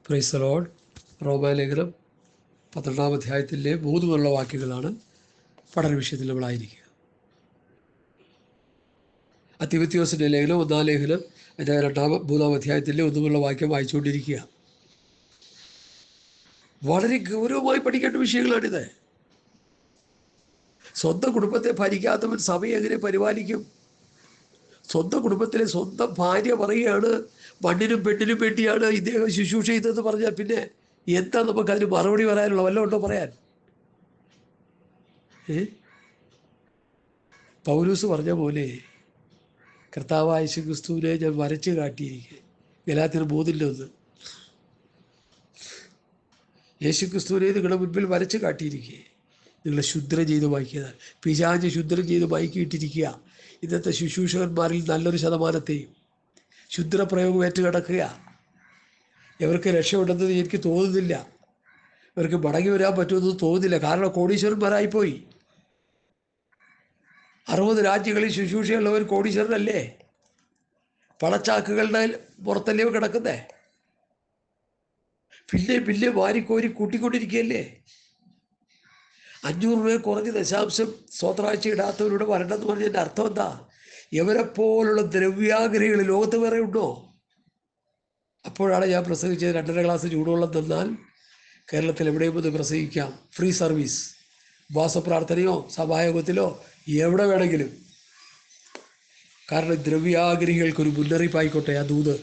Praise the Lord. റോമാലേഖനം 12-ാം അധ്യായത്തിലെ 3 മുതലുള്ള വാക്യങ്ങളാണ് പഠന വിഷയത്തിൽ നമ്മളായിരിക്കുക. തിമോഥെയോസിൻ്റെ ലേഖനം 1-ാം ലേഖനം അതിൻ്റെ 2-3-ാം അധ്യായത്തിലെ 1 മുതലുള്ള വാക്യം വായിച്ചുകൊണ്ടിരിക്കുക. വളരെ ഗൗരവമായി പഠിക്കേണ്ട വിഷയങ്ങളാണിത്. സ്വന്തം കുടുംബത്തെ ഭരിക്കാത്തവൻ സഭയെ എങ്ങനെ പരിപാലിക്കും? സ്വന്തം കുടുംബത്തിലെ സ്വന്തം ഭാര്യ പറയുകയാണ് മണ്ണിനും പെണ്ണിനും വേണ്ടിയാണ് ഇദ്ദേഹം ശുശ്രൂഷ ചെയ്തതെന്ന് പറഞ്ഞാൽ പിന്നെ എന്താ നമുക്കതിന് മറുപടി പറയാനുള്ള വല്ലതും ഉണ്ടോ പറയാൻ? പൗലൂസ് പറഞ്ഞ പോലെ കർത്താവായ യേശുക്രിസ്തുവിനെ ഞാൻ വരച്ച് കാട്ടിയിരിക്കുക. ഗലാത്യർ 3:1. യേശുക്രിസ്തുവിനെ നിങ്ങളുടെ മുൻപിൽ വരച്ച് കാട്ടിയിരിക്കുക. നിങ്ങളെ ശുദ്രം ചെയ്ത് വായിക്കുക. പിശാച് ശുദ്രം ചെയ്ത് വായിക്കിയിട്ടിരിക്കുക. ഇന്നത്തെ ശുശ്രൂഷകന്മാരിൽ നല്ലൊരു ശതമാനത്തെയും ശുദ്രപ്രയോഗം ഏറ്റുകിടക്കുക. ഇവർക്ക് രക്ഷയുണ്ടെന്ന് എനിക്ക് തോന്നുന്നില്ല. ഇവർക്ക് മടങ്ങി വരാൻ പറ്റുമെന്ന് തോന്നുന്നില്ല. കാരണം കോടീശ്വരന്മാരായിപ്പോയി. 60 രാജ്യങ്ങളിൽ ശുശ്രൂഷയുള്ളവർ കോടീശ്വരനല്ലേ? പണച്ചാക്കുകളുടെ പുറത്തല്ലേ കിടക്കുന്നേ? പിന്നെ വാരിക്കോരി കൂട്ടിക്കൊണ്ടിരിക്കുകയല്ലേ? 500 രൂപ കുറഞ്ഞ് ദശാംശം സ്വത്രാഴ്ച ഇടാത്തവരുടെ വരണമെന്ന് പറഞ്ഞതിൻ്റെ അർത്ഥം എന്താ? ഇവരെപ്പോലുള്ള ദ്രവ്യാഗ്രഹികൾ ലോകത്ത് വേറെ ഉണ്ടോ? അപ്പോഴാണ് ഞാൻ പ്രസംഗിച്ചത് 2.5 ഗ്ലാസ് ചൂടുവെള്ളം തന്നാൽ കേരളത്തിൽ എവിടെയും ഒന്ന് പ്രസംഗിക്കാം. Free service. ഉപവാസപ്രാർത്ഥനയോ സഭായോഗത്തിലോ എവിടെ വേണമെങ്കിലും. കാരണം ദ്രവ്യാഗ്രഹികൾക്കൊരു മുന്നറിയിപ്പായിക്കോട്ടെ ആ ദൂത്.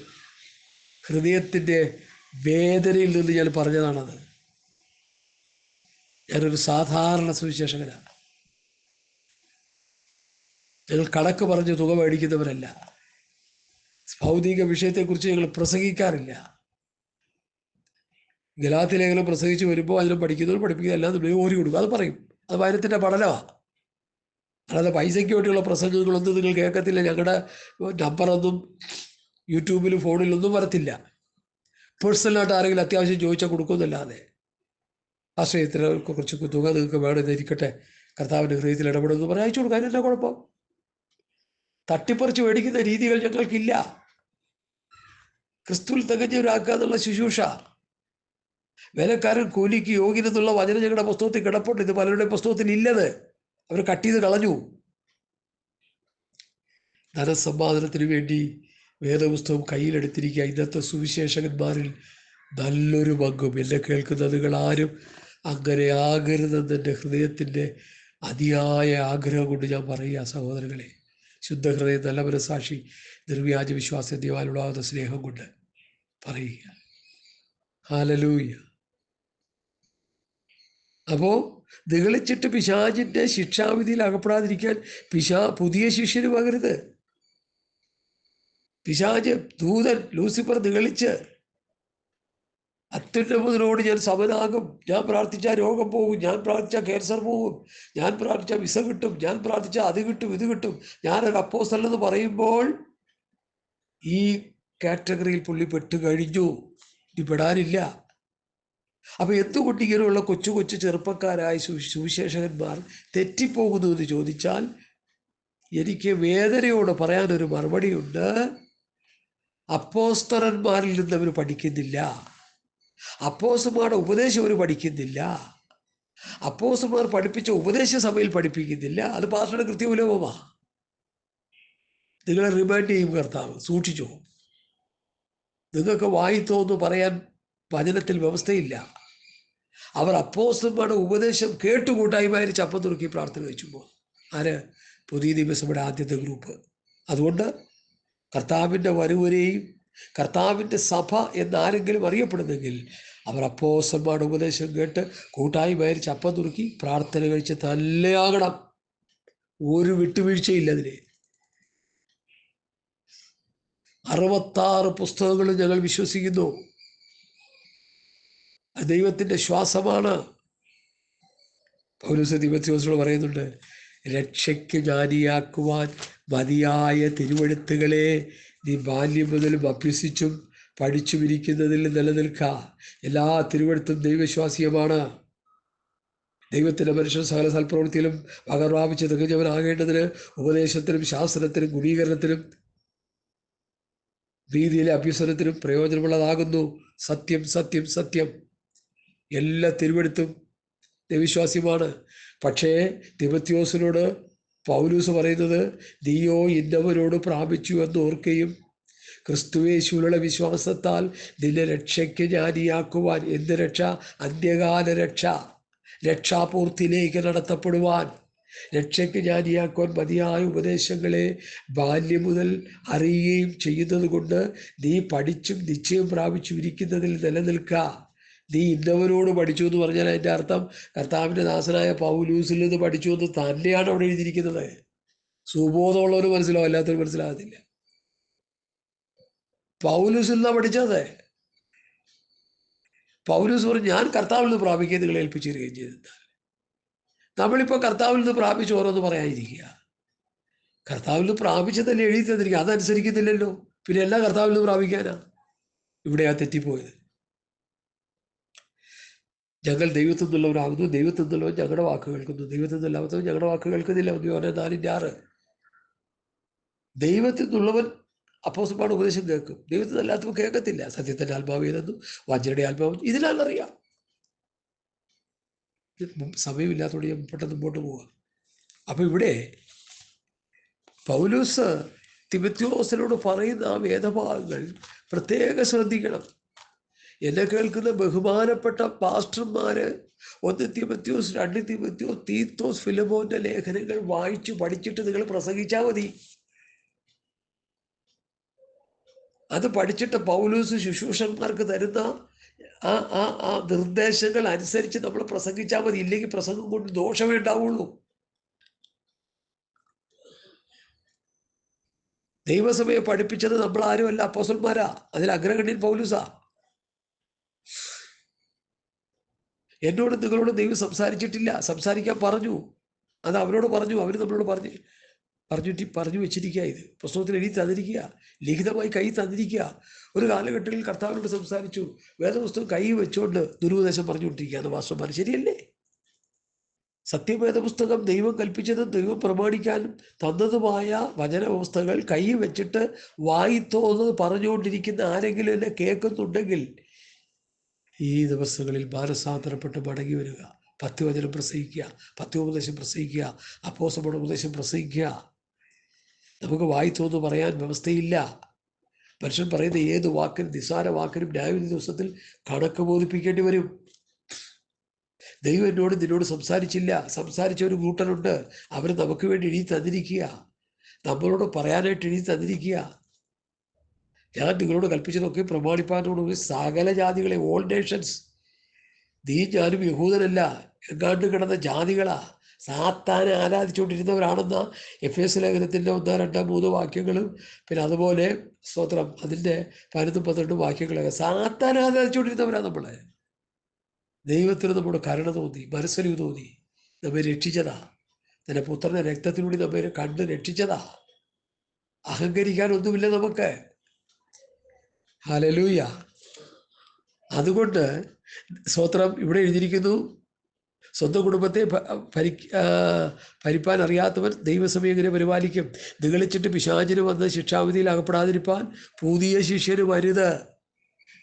ഹൃദയത്തിൻ്റെ വേദനയിൽ നിന്ന് ഞാൻ പറഞ്ഞതാണത്. ഞാനൊരു സാധാരണ സുവിശേഷകനാണ്. ഞങ്ങൾ കണക്ക് പറഞ്ഞ് തുക മേടിക്കുന്നവരല്ല. ഭൗതിക വിഷയത്തെക്കുറിച്ച് ഞങ്ങൾ പ്രസംഗിക്കാറില്ല. ഗലാത്യ ലേഖനം പ്രസംഗിച്ച് വരുമ്പോൾ അതിനും പഠിക്കുന്നവർ പഠിപ്പിക്കുക എല്ലാം നമ്മൾ ഓരി കൊടുക്കും. അത് പറയും. അത് വചനത്തിൻ്റെ പഠനമാണ്. അല്ലാതെ പൈസയ്ക്ക് വേണ്ടിയുള്ള പ്രസംഗങ്ങളൊന്നും നിങ്ങൾ കേൾക്കത്തില്ല. ഞങ്ങളുടെ നമ്പറൊന്നും യൂട്യൂബിലും ഫോണിലൊന്നും വരത്തില്ല. പേഴ്സണലായിട്ട് ആരെങ്കിലും അത്യാവശ്യം ചോദിച്ചാൽ കൊടുക്കുമെന്നല്ലാതെ ആശ്രയത്തിനെ കുറിച്ച് തുക നിങ്ങൾക്ക് വേണമെന്നിരിക്കട്ടെ, കർത്താവിൻ്റെ ഹൃദയത്തിൽ ഇടപെടുമെന്ന് പറഞ്ഞാൽ അയച്ചു കൊടുക്കാൻ എന്നാ കുഴപ്പം? തട്ടിപ്പറിച്ച് മേടിക്കുന്ന രീതികൾ ഞങ്ങൾക്കില്ല. ക്രിസ്തുവിൽ തികഞ്ഞവരാക്കുക എന്നുള്ള ശുശ്രൂഷ. വേലക്കാരൻ കൂലിക്ക് യോഗ്യനെന്നുള്ള വചനം ഞങ്ങളുടെ പുസ്തകത്തിൽ കിടപ്പുണ്ട്. ഇത് പലരുടെ പുസ്തകത്തിൽ ഇല്ലത്. അവർ കട്ട് ചെയ്ത് കളഞ്ഞു. ധനസമ്പാദനത്തിന് വേണ്ടി വേദപുസ്തകം കയ്യിലെടുത്തിരിക്കുക. ഇന്നത്തെ സുവിശേഷകന്മാരിൽ നല്ലൊരു പങ്കും എന്നെ കേൾക്കുന്ന നിങ്ങളാരും അങ്ങനെ ആകരുതെന്ന് എൻ്റെ ഹൃദയത്തിൻ്റെ അതിയായ ആഗ്രഹം കൊണ്ട് ഞാൻ പറയുക. സഹോദരങ്ങളെ, ശുദ്ധഹൃദയം, നല്ല മനസാക്ഷി, നിർവ്യാജ വിശ്വാസം ദൈവാനുള്ളാകുന്ന സ്നേഹം കൊണ്ട് പറയുക. ഹല്ലേലൂയ. അപ്പോൾ നിഗളിച്ചിട്ട് പിശാചിൻ്റെ ശിക്ഷാവിധിയിൽ അകപ്പെടാതിരിക്കാൻ പുതിയ ശിഷ്യനുമാകരുത്. പിശാച് ദൂതൻ ലൂസിഫർ നിഗളിച്ച് അത്യുന്നതനോട് ഞാൻ സമനാകും, ഞാൻ പ്രാർത്ഥിച്ചാൽ രോഗം പോകും, ഞാൻ പ്രാർത്ഥിച്ചാൽ ക്യാൻസർ പോകും, ഞാൻ പ്രാർത്ഥിച്ചാൽ വിസ കിട്ടും, ഞാൻ പ്രാർത്ഥിച്ചാൽ അത് കിട്ടും ഇത് കിട്ടും, ഞാനൊരു അപ്പോസ്തലനെന്ന് പറയുമ്പോൾ ഈ കാറ്റഗറിയിൽ പുള്ളി പെട്ട് കഴിഞ്ഞു. ഇനി പെടാനില്ല. അപ്പോൾ എന്തുകൊണ്ട് ഇങ്ങനെയുള്ള കൊച്ചു കൊച്ചു ചെറുപ്പക്കാരായ സുവിശേഷകന്മാർ തെറ്റിപ്പോകുന്നു എന്ന് ചോദിച്ചാൽ എനിക്ക് വേദനയോട് പറയാനൊരു മറുപടിയുണ്ട്. അപ്പോസ്തലന്മാരിൽ നിന്ന് അവർ പഠിക്കുന്നില്ല. അപ്പോസ്തലന്മാരുടെ ഉപദേശം അവർ പഠിക്കുന്നില്ല. അപ്പോസ്തലന്മാർ പഠിപ്പിച്ച ഉപദേശ സഭയിൽ പഠിപ്പിക്കുന്നില്ല. അത് പാസ്റ്ററുടെ കൃത്യവിലോപമാണ്. നിങ്ങളെ റിമൈൻഡ് ചെയ്യും കർത്താവ്. സൂക്ഷിച്ചോ. നിങ്ങൾക്ക് വായിത്തോന്ന് പറയാൻ വചനത്തിൽ വ്യവസ്ഥയില്ല. അവർ അപ്പോസ്തലന്മാരുടെ ഉപദേശം കേട്ടുകൂട്ടായ്മ ചപ്പം തുറക്കി പ്രാർത്ഥന വെച്ചുമ്പോൾ ആര്? പുതിയ നിയമസഭയുടെ ആദ്യത്തെ ഗ്രൂപ്പ്. അതുകൊണ്ട് കർത്താവിൻ്റെ വരവരെയും കർത്താവിൻ്റെ സഭ എന്നാരെങ്കിലും അറിയപ്പെടുന്നെങ്കിൽ അവർ അപ്പോസ്തലന്മാരുടെ ഉപദേശം കേട്ട് കൂട്ടായ്മ ചപ്പം തുറക്കി പ്രാർത്ഥന കഴിച്ച് തന്നെയാകണം. ഒരു വിട്ടുവീഴ്ചയില്ല അതിന്. 66 പുസ്തകങ്ങളും ഞങ്ങൾ വിശ്വസിക്കുന്നു. ദൈവത്തിൻ്റെ ശ്വാസമാണ്. പൗലോസ് തിമോഥെയോസിനോട് പറയുന്നുണ്ട്, രക്ഷയ്ക്ക് ജ്ഞാനിയാക്കുവാൻ മതിയായ തിരുവെഴുത്തുകളെ നീ ബാല്യം മുതലും അഭ്യസിച്ചും പഠിച്ചുമിരിക്കുന്നതിൽ നിലനിൽക്കുക. എല്ലാ തിരുവെഴുത്തും ദൈവവിശ്വാസീയമാണ്. ദൈവത്തിൻ്റെ മനുഷ്യൻ സകല സൽപ്രവൃത്തിയിലും പകർവാപിച്ച് തികഞ്ഞവനാകേണ്ടതിന് ഉപദേശത്തിനും ശാസ്ത്രത്തിനും ഗുണീകരണത്തിനും നീതിയിലെ അഭ്യസനത്തിനും പ്രയോജനമുള്ളതാകുന്നു. സത്യം സത്യം സത്യം. എല്ലാ തിരുവെഴുത്തും ദൈവവിശ്വാസ്യമാണ്. പക്ഷേ തിമോഥെയോസിനോട് പൗലൂസ് പറയുന്നത്, നീയോ ഇന്നവരോട് പ്രാപിച്ചു എന്ന് ഓർക്കുകയും ക്രിസ്തുയേശുവിലുള്ള വിശ്വാസത്താൽ നിന്നെ രക്ഷയ്ക്ക് ജ്ഞാനിയാക്കുവാൻ. എന്ത് രക്ഷ? അന്ത്യകാല രക്ഷ. രക്ഷാപൂർത്തിയിലേക്ക് നടത്തപ്പെടുവാൻ, രക്ഷയ്ക്ക് ജ്ഞാനിയാക്കുവാൻ മതിയായ ഉപദേശങ്ങളെ ബാല്യം മുതൽ അറിയുകയും ചെയ്യുന്നത് കൊണ്ട് നീ പഠിച്ചും നിശ്ചയം പ്രാപിച്ചും ഇരിക്കുന്നതിൽ നിലനിൽക്കുക. നീ ഇന്നവരോട് പഠിച്ചു എന്ന് പറഞ്ഞാൽ അതിൻ്റെ അർത്ഥം കർത്താവിൻ്റെ ദാസനായ പൗലൂസിൽ നിന്ന് പഠിച്ചു എന്ന് തന്നെയാണ് അവിടെ എഴുതിയിരിക്കുന്നത്. സുബോധമുള്ളവർ മനസ്സിലാവും, അല്ലാത്തവർ മനസ്സിലാകത്തില്ല. പൗലൂസിൽ നിന്നാണ് പഠിച്ചത്. പൗലൂസ് പറഞ്ഞു, ഞാൻ കർത്താവിൽ നിന്ന് പ്രാപിക്കുകയും നിങ്ങളെ ഏൽപ്പിച്ചിരിക്കുകയും ചെയ്തെന്നാൽ. നമ്മളിപ്പോൾ കർത്താവിൽ നിന്ന് പ്രാപിച്ച് ഓരോന്ന് പറയാതിരിക്കുക. കർത്താവിൽ നിന്ന് പ്രാപിച്ചതല്ലേ എഴുതി തന്നിരിക്കുക, അതനുസരിക്കുന്നില്ലല്ലോ. പിന്നെ എല്ലാ കർത്താവിൽ നിന്ന് പ്രാപിക്കാനാ? ഇവിടെയാ തെറ്റിപ്പോയത്. ഞങ്ങൾ ദൈവത്തിൽ നിന്നുള്ളവരാകുന്നു, ദൈവത്തിൽ നിന്നുള്ളവർ ഞങ്ങളുടെ വാക്ക് കേൾക്കുന്നു, ദൈവത്തിൽ നിന്നല്ലാത്തവർ ഞങ്ങളുടെ വാക്ക് കേൾക്കുന്നില്ല. 4:4 ദൈവത്തിൽ നിന്നുള്ളവൻ അപ്പോസ്തലന്മാരുടെ ഉപദേശം കേൾക്കും, ദൈവത്തിൽ നിന്നല്ലാത്തവർ കേൾക്കത്തില്ല. സത്യത്തിൻ്റെ ആത്മാവ് ഏതെന്നും വഞ്ചനയുടെ ആത്മാവ് ഇതിലാണെന്നറിയാം. സമയമില്ലാത്തതുകൊണ്ട് ഞാൻ പെട്ടെന്ന് മുമ്പോട്ട് പോവാം. അപ്പം ഇവിടെ പൗലൂസ് തിമോഥെയോസിനോട് പറയുന്ന ആ വേദഭാഗങ്ങൾ പ്രത്യേകം ശ്രദ്ധിക്കണം. എന്നെ കേൾക്കുന്ന ബഹുമാനപ്പെട്ട പാസ്റ്റർമാര് 1 തിമോഥെയോസ്, 2 തിമോഥെയോസ്, തീത്തോസ്, ഫിലമോന്റെ ലേഖനങ്ങൾ വായിച്ചു പഠിച്ചിട്ട് നിങ്ങൾ പ്രസംഗിച്ചാൽ മതി. അത് പഠിച്ചിട്ട് പൗലൂസ് ശുശ്രൂഷന്മാർക്ക് തരുന്ന ആ നിർദ്ദേശങ്ങൾ അനുസരിച്ച് നമ്മൾ പ്രസംഗിച്ചാൽ മതി. ഇല്ലെങ്കിൽ പ്രസംഗം കൊണ്ട് ദോഷമേ ഉണ്ടാവുള്ളൂ. ദൈവസഭയെ പഠിപ്പിച്ചത് നമ്മൾ ആരുമല്ല, അപ്പോസ്തലന്മാരാ. അതിൽ അഗ്രഗണ്യൻ പൗലൂസാ. എന്നോട് നിങ്ങളോട് ദൈവം സംസാരിച്ചിട്ടില്ല, സംസാരിക്കാൻ പറഞ്ഞു. അത് അവരോട് പറഞ്ഞു, അവർ നമ്മളോട് പറഞ്ഞു വെച്ചിരിക്കുക. ഇത് പുസ്തകത്തിൽ എഴുതി തന്നിരിക്കുക, ലിഖിതമായി കൈ തന്നിരിക്കുക. ഒരു കാലഘട്ടത്തിൽ കർത്താവിനോട് സംസാരിച്ചു, വേദപുസ്തകം കൈ വെച്ചുകൊണ്ട് ദുരുപദേശം പറഞ്ഞുകൊണ്ടിരിക്കുകയാണ് മാസ്റ്റർമാർ. ശരിയല്ലേ? സത്യവേദപുസ്തകം ദൈവം കൽപ്പിച്ചതും ദൈവം പ്രമാണിക്കാനും തന്നതുമായ വചനവ്യവസ്ഥകൾ കൈ വെച്ചിട്ട് വായിത്തോന്നത് പറഞ്ഞുകൊണ്ടിരിക്കുന്ന ആരെങ്കിലും എന്നെ കേൾക്കുന്നുണ്ടെങ്കിൽ ഈ ദിവസങ്ങളിൽ മാനസാന്തരപ്പെട്ട് മടങ്ങി വരിക. പത്യവചനം പ്രസംഗിക്കുക, പത്യോപദേശം പ്രസംഗിക്കുക, അപ്പോസ്തലരുടെ ഉപദേശം പ്രസംഗിക്കുക. നമുക്ക് വായിത്തോന്ന് പറയാൻ വ്യവസ്ഥയില്ല. മനുഷ്യൻ പറയുന്ന ഏത് വാക്കിനും, നിസ്സാര വാക്കിനും ന്യായവിധി ദിവസത്തിൽ കണക്ക് ബോധിപ്പിക്കേണ്ടി വരും. ദൈവം നിന്നോട് സംസാരിച്ചില്ല, സംസാരിച്ച ഒരു കൂട്ടനുണ്ട്. അവർ നമുക്ക് വേണ്ടി എഴുതി തന്നിരിക്കുക, നമ്മളോട് പറയാനായിട്ട് എഴുതി തന്നിരിക്കുക. ഞാൻ നിങ്ങളോട് കൽപ്പിച്ചതൊക്കെ പ്രമാണിപ്പാനോട് സകല ജാതികളെ, ഓൾ നേഷൻസ്. നീ ഞാനും യഹൂദനല്ല, എങ്ങാണ്ട് കിടന്ന ജാതികളാ, സാത്താനെ ആരാധിച്ചുകൊണ്ടിരുന്നവരാണെന്ന എഫേസ്യ ലേഖനത്തിൻ്റെ 1, 2, 3 വാക്യങ്ങളും, പിന്നെ അതുപോലെ സ്തോത്രം അതിൻ്റെ 11, 12 വാക്യങ്ങളൊക്കെ സാത്താനെ ആരാധിച്ചുകൊണ്ടിരുന്നവരാണ് നമ്മളെ. ദൈവത്തിന് നമ്മുടെ കരുണ തോന്നി, മനസ്സലിവ് തോന്നി, നമ്മെ രക്ഷിച്ചതാ. തൻ്റെ പുത്രനെ രക്തത്തിലൂടെ നമ്മെ കണ്ട് രക്ഷിച്ചതാ. അഹങ്കരിക്കാനൊന്നുമില്ല നമുക്ക്. ഹല്ലേലൂയ. അതുകൊണ്ട് സ്തോത്രം ഇവിടെ എഴുതിയിരിക്കുന്നു, സ്വന്തം കുടുംബത്തെ ഭരിപ്പാൻ അറിയാത്തവൻ ദൈവസഭയെ എങ്ങനെ പരിപാലിക്കും? നിഗളിച്ചിട്ട് പിശാചിന് വന്ന് ശിക്ഷാവിധിയിൽ അകപ്പെടാതിരിപ്പാൻ പുതിയ ശിഷ്യന് വരുത്.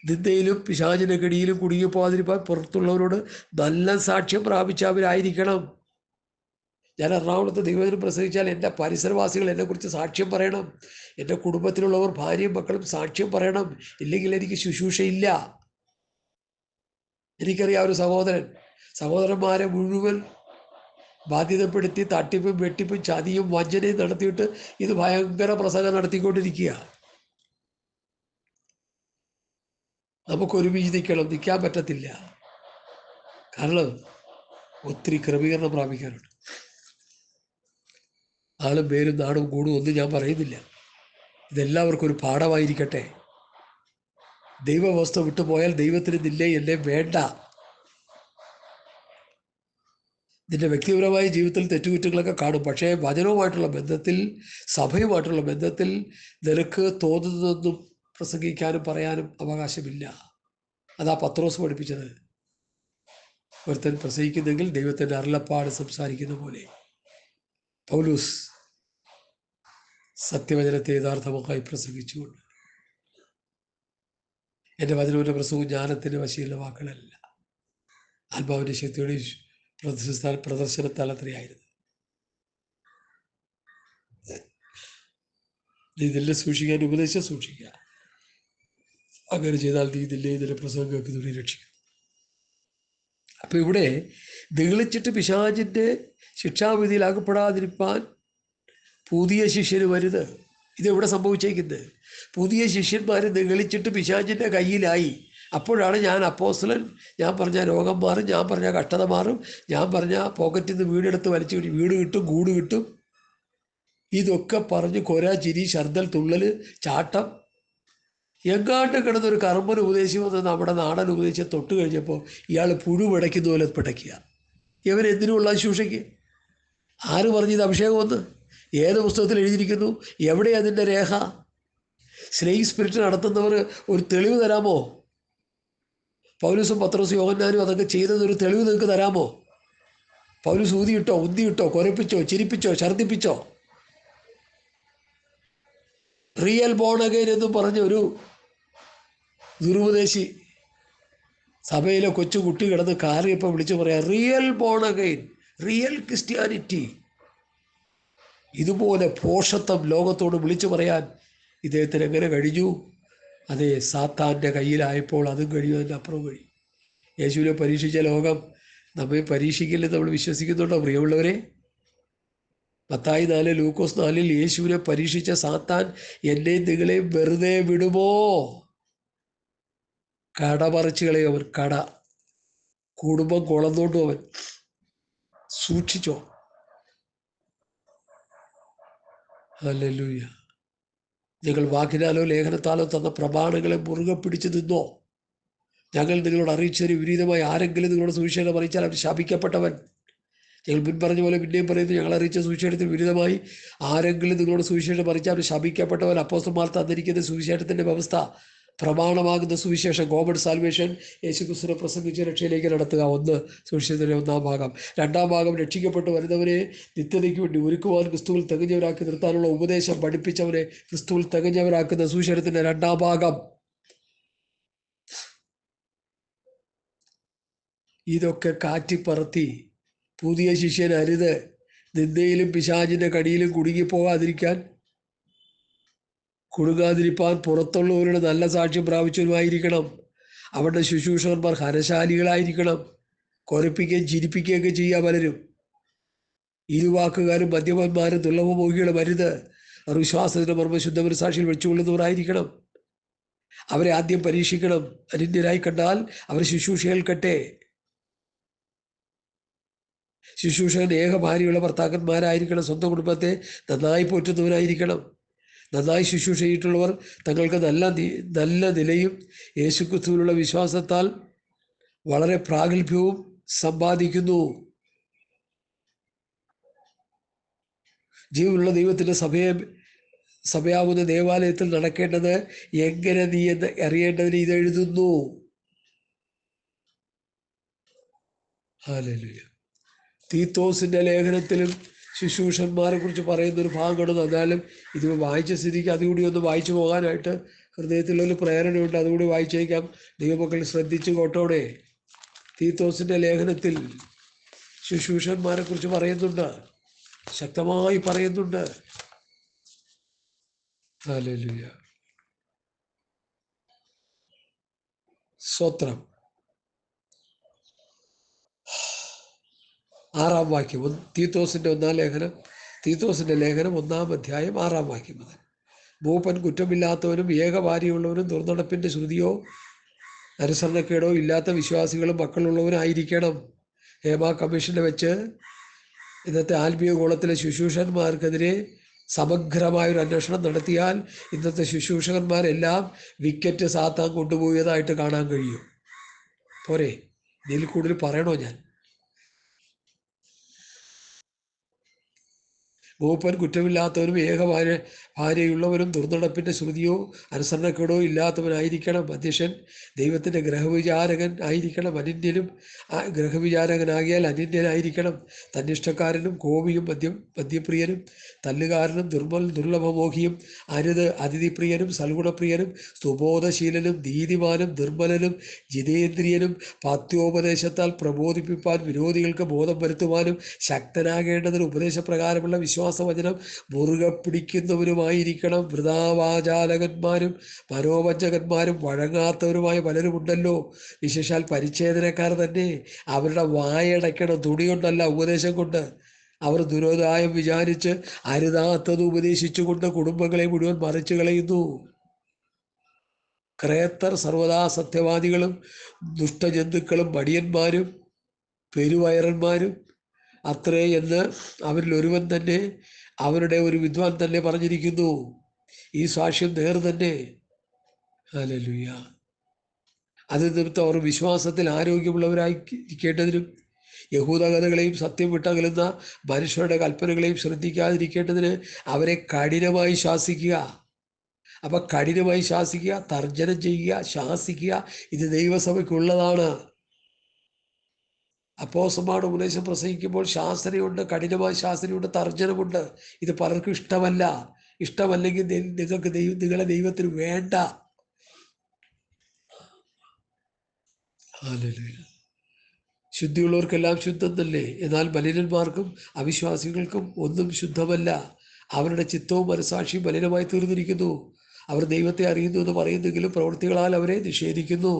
നിന്ദയിലും പിശാചിന്റെ കടിയിലും കുടുങ്ങിപ്പോകാതിരിപ്പാൻ പുറത്തുള്ളവരോട് നല്ല സാക്ഷ്യം പ്രാപിച്ചവരായിരിക്കണം. ഞാൻ എറണാകുളത്ത് ദൈവവചനം പ്രസംഗിച്ചാൽ എൻ്റെ പരിസരവാസികൾ എന്നെക്കുറിച്ച് സാക്ഷ്യം പറയണം. എൻ്റെ കുടുംബത്തിലുള്ളവർ, ഭാര്യയും മക്കളും സാക്ഷ്യം പറയണം. ഇല്ലെങ്കിൽ എനിക്ക് ശുശ്രൂഷയില്ല. എനിക്കറിയാം ഒരു സഹോദരന്മാരെ മുഴുവൻ ബാധ്യതപ്പെടുത്തി തട്ടിപ്പും വെട്ടിപ്പും ചതിയും വഞ്ചനയും നടത്തിയിട്ട് ഇത് ഭയങ്കര പ്രസംഗം നടത്തിക്കൊണ്ടിരിക്കുക. നമുക്കൊരുമിച്ച് നിൽക്കാൻ പറ്റത്തില്ല. കാരണം ഒത്തിരി ക്രമീകരണം പ്രാപിക്കാനുണ്ട്. ആളും പേരും നാടും കൂടും ഒന്നും ഞാൻ പറയുന്നില്ല. ഇതെല്ലാവർക്കും ഒരു പാഠമായിരിക്കട്ടെ. ദൈവവസ്ഥ വിട്ടുപോയാൽ ദൈവത്തിന് നിന്നെ എന്നെ വേണ്ട. നിന്റെ വ്യക്തിപരമായ ജീവിതത്തിൽ തെറ്റുകുറ്റങ്ങളൊക്കെ കാണും. പക്ഷേ വചനവുമായിട്ടുള്ള ബന്ധത്തിൽ, സഭയുമായിട്ടുള്ള ബന്ധത്തിൽ നിനക്ക് തോന്നുന്നതൊന്നും പ്രസംഗിക്കാനും പറയാനും അവകാശമില്ല. അതാ പത്രോസ് പഠിപ്പിച്ചത്. ഒരുത്തൻ പ്രസംഗിക്കുന്നെങ്കിൽ ദൈവത്തിൻ്റെ അരുളപ്പാട് സംസാരിക്കുന്ന പോലെ. പൗലൂസ് സത്യവചനത്തെ യഥാർത്ഥമായി പ്രസംഗിച്ചുകൊണ്ട് എൻ്റെ വചനങ്ങളുടെ പ്രസംഗവും ജ്ഞാനത്തിൻ്റെ വശീലുള്ള വാക്കുകളല്ല, ആത്മാവിൻ്റെ ശക്തിയുടെ പ്രദർശനത്താൽ അത്രയായിരുന്നു. നീ ഇതിലെ സൂക്ഷിക്കാൻ ഉപദേശം സൂക്ഷിക്കുക. അങ്ങനെ ചെയ്താൽ നീ ഇതിൻ്റെ പ്രസംഗം കേൾക്കുന്നവരെ രക്ഷിക്കും. അപ്പൊ ഇവിടെ നിഗളിച്ചിട്ട് പിശാചിൻ്റെ ശിക്ഷാവിധിയിൽ അകപ്പെടാതിരിക്കാൻ പുതിയ ശിഷ്യന് വരുത്. ഇതെവിടെ സംഭവിച്ചേക്കുന്നത്? പുതിയ ശിഷ്യന്മാർ നിഗളിച്ചിട്ട് പിശാചിൻ്റെ കയ്യിലായി. അപ്പോഴാണ് ഞാൻ അപ്പോസ്തലൻ, ഞാൻ പറഞ്ഞ രോഗം മാറും, ഞാൻ പറഞ്ഞ കഷ്ടത മാറും, ഞാൻ പറഞ്ഞ പോക്കറ്റിൽ നിന്ന് വീടെടുത്ത് വലിച്ചു വീട് കിട്ടും, കൂട് കിട്ടും, ഇതൊക്കെ പറഞ്ഞ് കൊര, ചിരി, ശർദ്ദൽ, തുള്ളൽ, ചാട്ടം, എങ്ങാണ്ട് കിടന്നൊരു കർമ്മൻ ഉപദേശം വന്ന് നമ്മുടെ നാടൻ ഉപദേശം തൊട്ട് കഴിഞ്ഞപ്പോൾ ഇയാൾ പുഴു പിടയ്ക്കുന്ന പോലെ പിടയ്ക്കുക. ഇവരെന്തിനുള്ള ശുശ്രൂഷയ്ക്ക്? ആര് പറഞ്ഞത് അഭിഷേകമെന്ന്? ഏത് പുസ്തകത്തിൽ എഴുതിയിരിക്കുന്നു? എവിടെ അതിൻ്റെ രേഖ? സ്നേഹി സ്പിരിറ്റ് നടത്തുന്നവർ ഒരു തെളിവ് തരാമോ? പൗലോസും പത്രോസും യോഹന്നാനും അതൊക്കെ ചെയ്തതൊരു തെളിവ് നിങ്ങൾക്ക് തരാമോ? പൗലോസ് ഊതിയിട്ടോ, ഉന്തിയിട്ടോ, കൊരപ്പിച്ചോ, ചിരിപ്പിച്ചോ, ഛർദ്ദിപ്പിച്ചോ? റിയൽ ബോൺ അഗൈൻ എന്നും പറഞ്ഞ ഒരു ദുരുപദേശി സഭയിലെ കൊച്ചു കുട്ടി കിടന്ന് കാറിയപ്പോൾ വിളിച്ചു പറയാം, real bone again, real Christianity. ഇതുപോലെ പോഷത്വം ലോകത്തോട് വിളിച്ചു പറയാൻ ഇദ്ദേഹത്തിന് എങ്ങനെ കഴിഞ്ഞു? അതെ, സാത്താൻ്റെ കയ്യിലായപ്പോൾ അതും കഴിയും, അതിൻ്റെ അപ്പുറവും കഴിയും. യേശുവിനെ പരീക്ഷിച്ച ലോകം നമ്മെ പരീക്ഷിക്കില്ലെന്ന് നമ്മൾ വിശ്വസിക്കുന്നുണ്ടോ പ്രിയമുള്ളവരെ? മത്തായി 4, ലൂക്കോസ് 4 യേശുവിനെ പരീക്ഷിച്ച സാത്താൻ എന്നെയും നിങ്ങളെയും വെറുതെ വിടുമോ? കട പറിച്ചു കളയും അവൻ. കട, കുടുംബം കൊളന്നോണ്ടും അവൻ. സൂക്ഷിച്ചോ. ഹല്ലേലൂയ. നിങ്ങൾ വാക്കിനാലോ ലേഖനത്താലോ തന്ന പ്രമാണങ്ങളെ മുറുകെ പിടിച്ചു നിന്നോ? ഞങ്ങൾ നിങ്ങളോട് അറിയിച്ചതിന് വിപരീതമായി ആരെങ്കിലും നിങ്ങളുടെ സുവിശേഷം അറിയിച്ചാൽ അവർ ശപിക്കപ്പെട്ടവൻ. ഞങ്ങൾ മുൻ പറഞ്ഞ പോലെ പിന്നെയും പറയുന്നു, ഞങ്ങൾ അറിയിച്ച സുവിശേഷത്തിന് വിരുദ്ധമായി ആരെങ്കിലും നിങ്ങളോട് സുവിശേഷം അറിയിച്ചാൽ അവർ ശപിക്കപ്പെട്ടവൻ. അപ്പോസ്തലന്മാർ തന്നിരിക്കുന്ന സുവിശേഷത്തിൻ്റെ വ്യവസ്ഥ, പ്രമാണമാകുന്ന സുവിശേഷം, കോമൺ സാൽവേഷൻ, യേശുക്രിസ്തുവിനെ പ്രസംഗിച്ച് രക്ഷയിലേക്ക് നടത്തുക. 1 സുവിശേഷത്തിൻ്റെ 1-ാം ഭാഗം. 2-ാം ഭാഗം, രക്ഷിക്കപ്പെട്ട് വരുന്നവരെ നിത്യതയ്ക്ക് വേണ്ടി ഒരുക്കുവാൻ ക്രിസ്തുവിൽ തികഞ്ഞവരാക്കി നിർത്താനുള്ള ഉപദേശം, പഠിപ്പിച്ചവരെ ക്രിസ്തുവിൽ തികഞ്ഞവരാക്കുന്ന സുവിശേഷത്തിൻ്റെ 2-ാം ഭാഗം. ഇതൊക്കെ കാറ്റിപ്പറത്തി പുതിയ ശിഷ്യൻ അരുത്. നിന്ദയിലും പിശാചിൻ്റെ കടിയിലും കുടുങ്ങാതിരിപ്പാൻ പുറത്തുള്ളവരുടെ നല്ല സാക്ഷ്യം പ്രാപിച്ചവരുമായിരിക്കണം. അവരുടെ ശുശ്രൂഷകന്മാർ ഹരശാലികളായിരിക്കണം. കൊരപ്പിക്കുകയും ചിരിപ്പിക്കുകയൊക്കെ ചെയ്യുക പലരും. ഇരുവാക്കുകാരും മദ്യപന്മാരും ദുർലഭമോഹികളും അരുത്. അവർ വിശ്വാസത്തിൻ്റെ മർമ്മശുദ്ധ സാക്ഷിയിൽ വെച്ചുകൊള്ളുന്നവരായിരിക്കണം. അവരെ ആദ്യം പരീക്ഷിക്കണം. അനിന്യരായി കണ്ടാൽ അവർ ശുശ്രൂഷകൾക്കട്ടെ. ശുശ്രൂഷകൻ ഭാര്യയുള്ള ഭർത്താക്കന്മാരായിരിക്കണം. സ്വന്തം കുടുംബത്തെ നന്നായി പോറ്റുന്നവരായിരിക്കണം. നന്നായി ശുശ്രൂഷ ചെയ്തിട്ടുള്ളവർ തങ്ങൾക്ക് നല്ല നിലയും യേശുക്രിസ്തുവിലുള്ള വിശ്വാസത്താൽ വളരെ പ്രാഗൽഭ്യവും സമ്പാദിക്കുന്നു. ജീവനുള്ള ദൈവത്തിൻ്റെ സഭയാകുന്ന ദേവാലയത്തിൽ നടക്കേണ്ടത് എങ്ങനെ നീ എന്ന് അറിയേണ്ടതിന് ഇതെഴുതുന്നു. ഹല്ലേലൂയ. തീത്തോസിൻ്റെ ലേഖനത്തിലും ശുശ്രൂഷന്മാരെ കുറിച്ച് പറയുന്നൊരു ഭാഗമാണ്. എന്നാലും ഇത് വായിച്ച സ്ഥിതിക്ക് അതുകൂടി ഒന്ന് വായിച്ചു പോകാനായിട്ട് ഹൃദയത്തിലൊരു പ്രേരണയുണ്ട്. അതുകൂടി വായിച്ചേക്കാം. ദൈവമക്കൾ ശ്രദ്ധിച്ചു കേട്ടോടെ. തീത്തോസിൻ്റെ ലേഖനത്തിൽ ശുശ്രൂഷന്മാരെ കുറിച്ച് പറയുന്നുണ്ട്, ശക്തമായി പറയുന്നുണ്ട്. ഹല്ലേലൂയ. സ്തോത്രം. 6-ാം വാക്യം, തീത്തോസിൻ്റെ 1-ാം ലേഖനം, തീത്തോസിൻ്റെ ലേഖനം 1-ാം അധ്യായം 6-ാം വാക്യം മുതൽ. മൂപ്പൻ കുറ്റമില്ലാത്തവനും ഏകഭാര്യയുള്ളവനും ദുർനടപ്പിൻ്റെ ശ്രുതിയോ അനുസരണക്കേടോ ഇല്ലാത്ത വിശ്വാസികളും മക്കളുള്ളവനായിരിക്കണം. ഹേമ കമ്മീഷനെ വെച്ച് ഇന്നത്തെ ആത്മീയ ഗോളത്തിലെ ശുശ്രൂഷന്മാർക്കെതിരെ സമഗ്രമായൊരു അന്വേഷണം നടത്തിയാൽ ഇന്നത്തെ ശുശ്രൂഷകന്മാരെല്ലാം വിക്കറ്റ് സാത്താൻ കൊണ്ടുപോയതായിട്ട് കാണാൻ കഴിയും. പോരെ? ഇതിൽ കൂടുതൽ പറയണോ ഞാൻ? മൂപ്പൻ കുറ്റമില്ലാത്തവനും ഭാര്യയുള്ളവനും ദുർനടപ്പിൻ്റെ ശ്രുതിയോ അനുസരണക്കേടോ ഇല്ലാത്തവനായിരിക്കണം. അധ്യക്ഷൻ ദൈവത്തിൻ്റെ ഗ്രഹവിചാരകൻ ആയിരിക്കണം. അനിന്യനും ഗ്രഹവിചാരകനാകിയാൽ അനിന്യനായിരിക്കണം. തന്നിഷ്ടക്കാരനും കോപിയും മദ്യപ്രിയനും തല്ലുകാരനും ദുർലഭമോഹിയും അതിഥിപ്രിയനും സൽഗുണപ്രിയനും സുബോധശീലനും നീതിമാനും നിർമ്മലനും ജിതേന്ദ്രിയനും പത്യോപദേശത്താൽ പ്രബോധിപ്പിപ്പാൻ വിരോധികൾക്ക് ബോധം വരുത്തുവാനും ശക്തനാകേണ്ടതിന് ഉപദേശപ്രകാരമുള്ള വിശ്വാസവചനം മുറുകെ പിടിക്കുന്നവരുമായിരിക്കണം. വൃഥാവാചാലകന്മാരും മനോവഞ്ചകന്മാരും വഴങ്ങാത്തവരുമായ പലരുമുണ്ടല്ലോ, വിശേഷാൽ പരിച്ഛേദനക്കാർ തന്നെ. അവരുടെ വായടയ്ക്കണം, തുണി കൊണ്ടല്ല, ഉപദേശം കൊണ്ട്. അവർ ദുരോധായം വിചാരിച്ച് അരുതാത്തത് ഉപദേശിച്ചുകൊണ്ട് കുടുംബങ്ങളെ മുഴുവൻ മറിച്ചു കളയുന്നു. ക്രേത്തർ സർവദാ സത്യവാദികളും ദുഷ്ടജന്തുക്കളും മടിയന്മാരും പെരുവയറന്മാരും അത്രേ എന്ന് അവരിൽ ഒരുവൻ തന്നെ, അവരുടെ ഒരു വിദ്വാൻ തന്നെ പറഞ്ഞിരിക്കുന്നു. ഈ സാക്ഷ്യം നേർ തന്നെ. ഹല്ലേലൂയ. അത് നിമിത്തം അവർ വിശ്വാസത്തിൽ ആരോഗ്യമുള്ളവരായിരിക്കേണ്ടതിനും യഹൂദകഥകളെയും സത്യം വിട്ടകലുന്ന മനുഷ്യരുടെ കൽപ്പനകളെയും ശ്രദ്ധിക്കാതിരിക്കേണ്ടതിന് അവരെ കഠിനമായി ശാസിക്കുക. അപ്പൊ കഠിനമായി ശാസിക്കുക, തർജ്ജനം ചെയ്യുക, ശാസിക്കുക, ഇത് ദൈവസഭയ്ക്കുള്ളതാണ്. അപ്പോസ്തലന്മാരുടെ ഉപദേശം പ്രസംഗിക്കുമ്പോൾ ശാസനയുണ്ട്, കഠിനമായ ശാസനയുണ്ട്, തർജ്ജനമുണ്ട്. ഇത് പലർക്കും ഇഷ്ടമല്ല. ഇഷ്ടമല്ലെങ്കിൽ നിങ്ങൾക്ക് നിങ്ങളെ ദൈവത്തിന് വേണ്ട. ശുദ്ധിയുള്ളവർക്കെല്ലാം ശുദ്ധം തന്നെ, എന്നാൽ മലിനന്മാർക്കും അവിശ്വാസികൾക്കും ഒന്നും ശുദ്ധമല്ല. അവരുടെ ചിത്തവും മനസാക്ഷിയും മലിനമായി തീർന്നിരിക്കുന്നു. അവർ ദൈവത്തെ അറിയുന്നു എന്ന് പറയുന്നെങ്കിലും പ്രവൃത്തികളാൽ അവരെ നിഷേധിക്കുന്നു.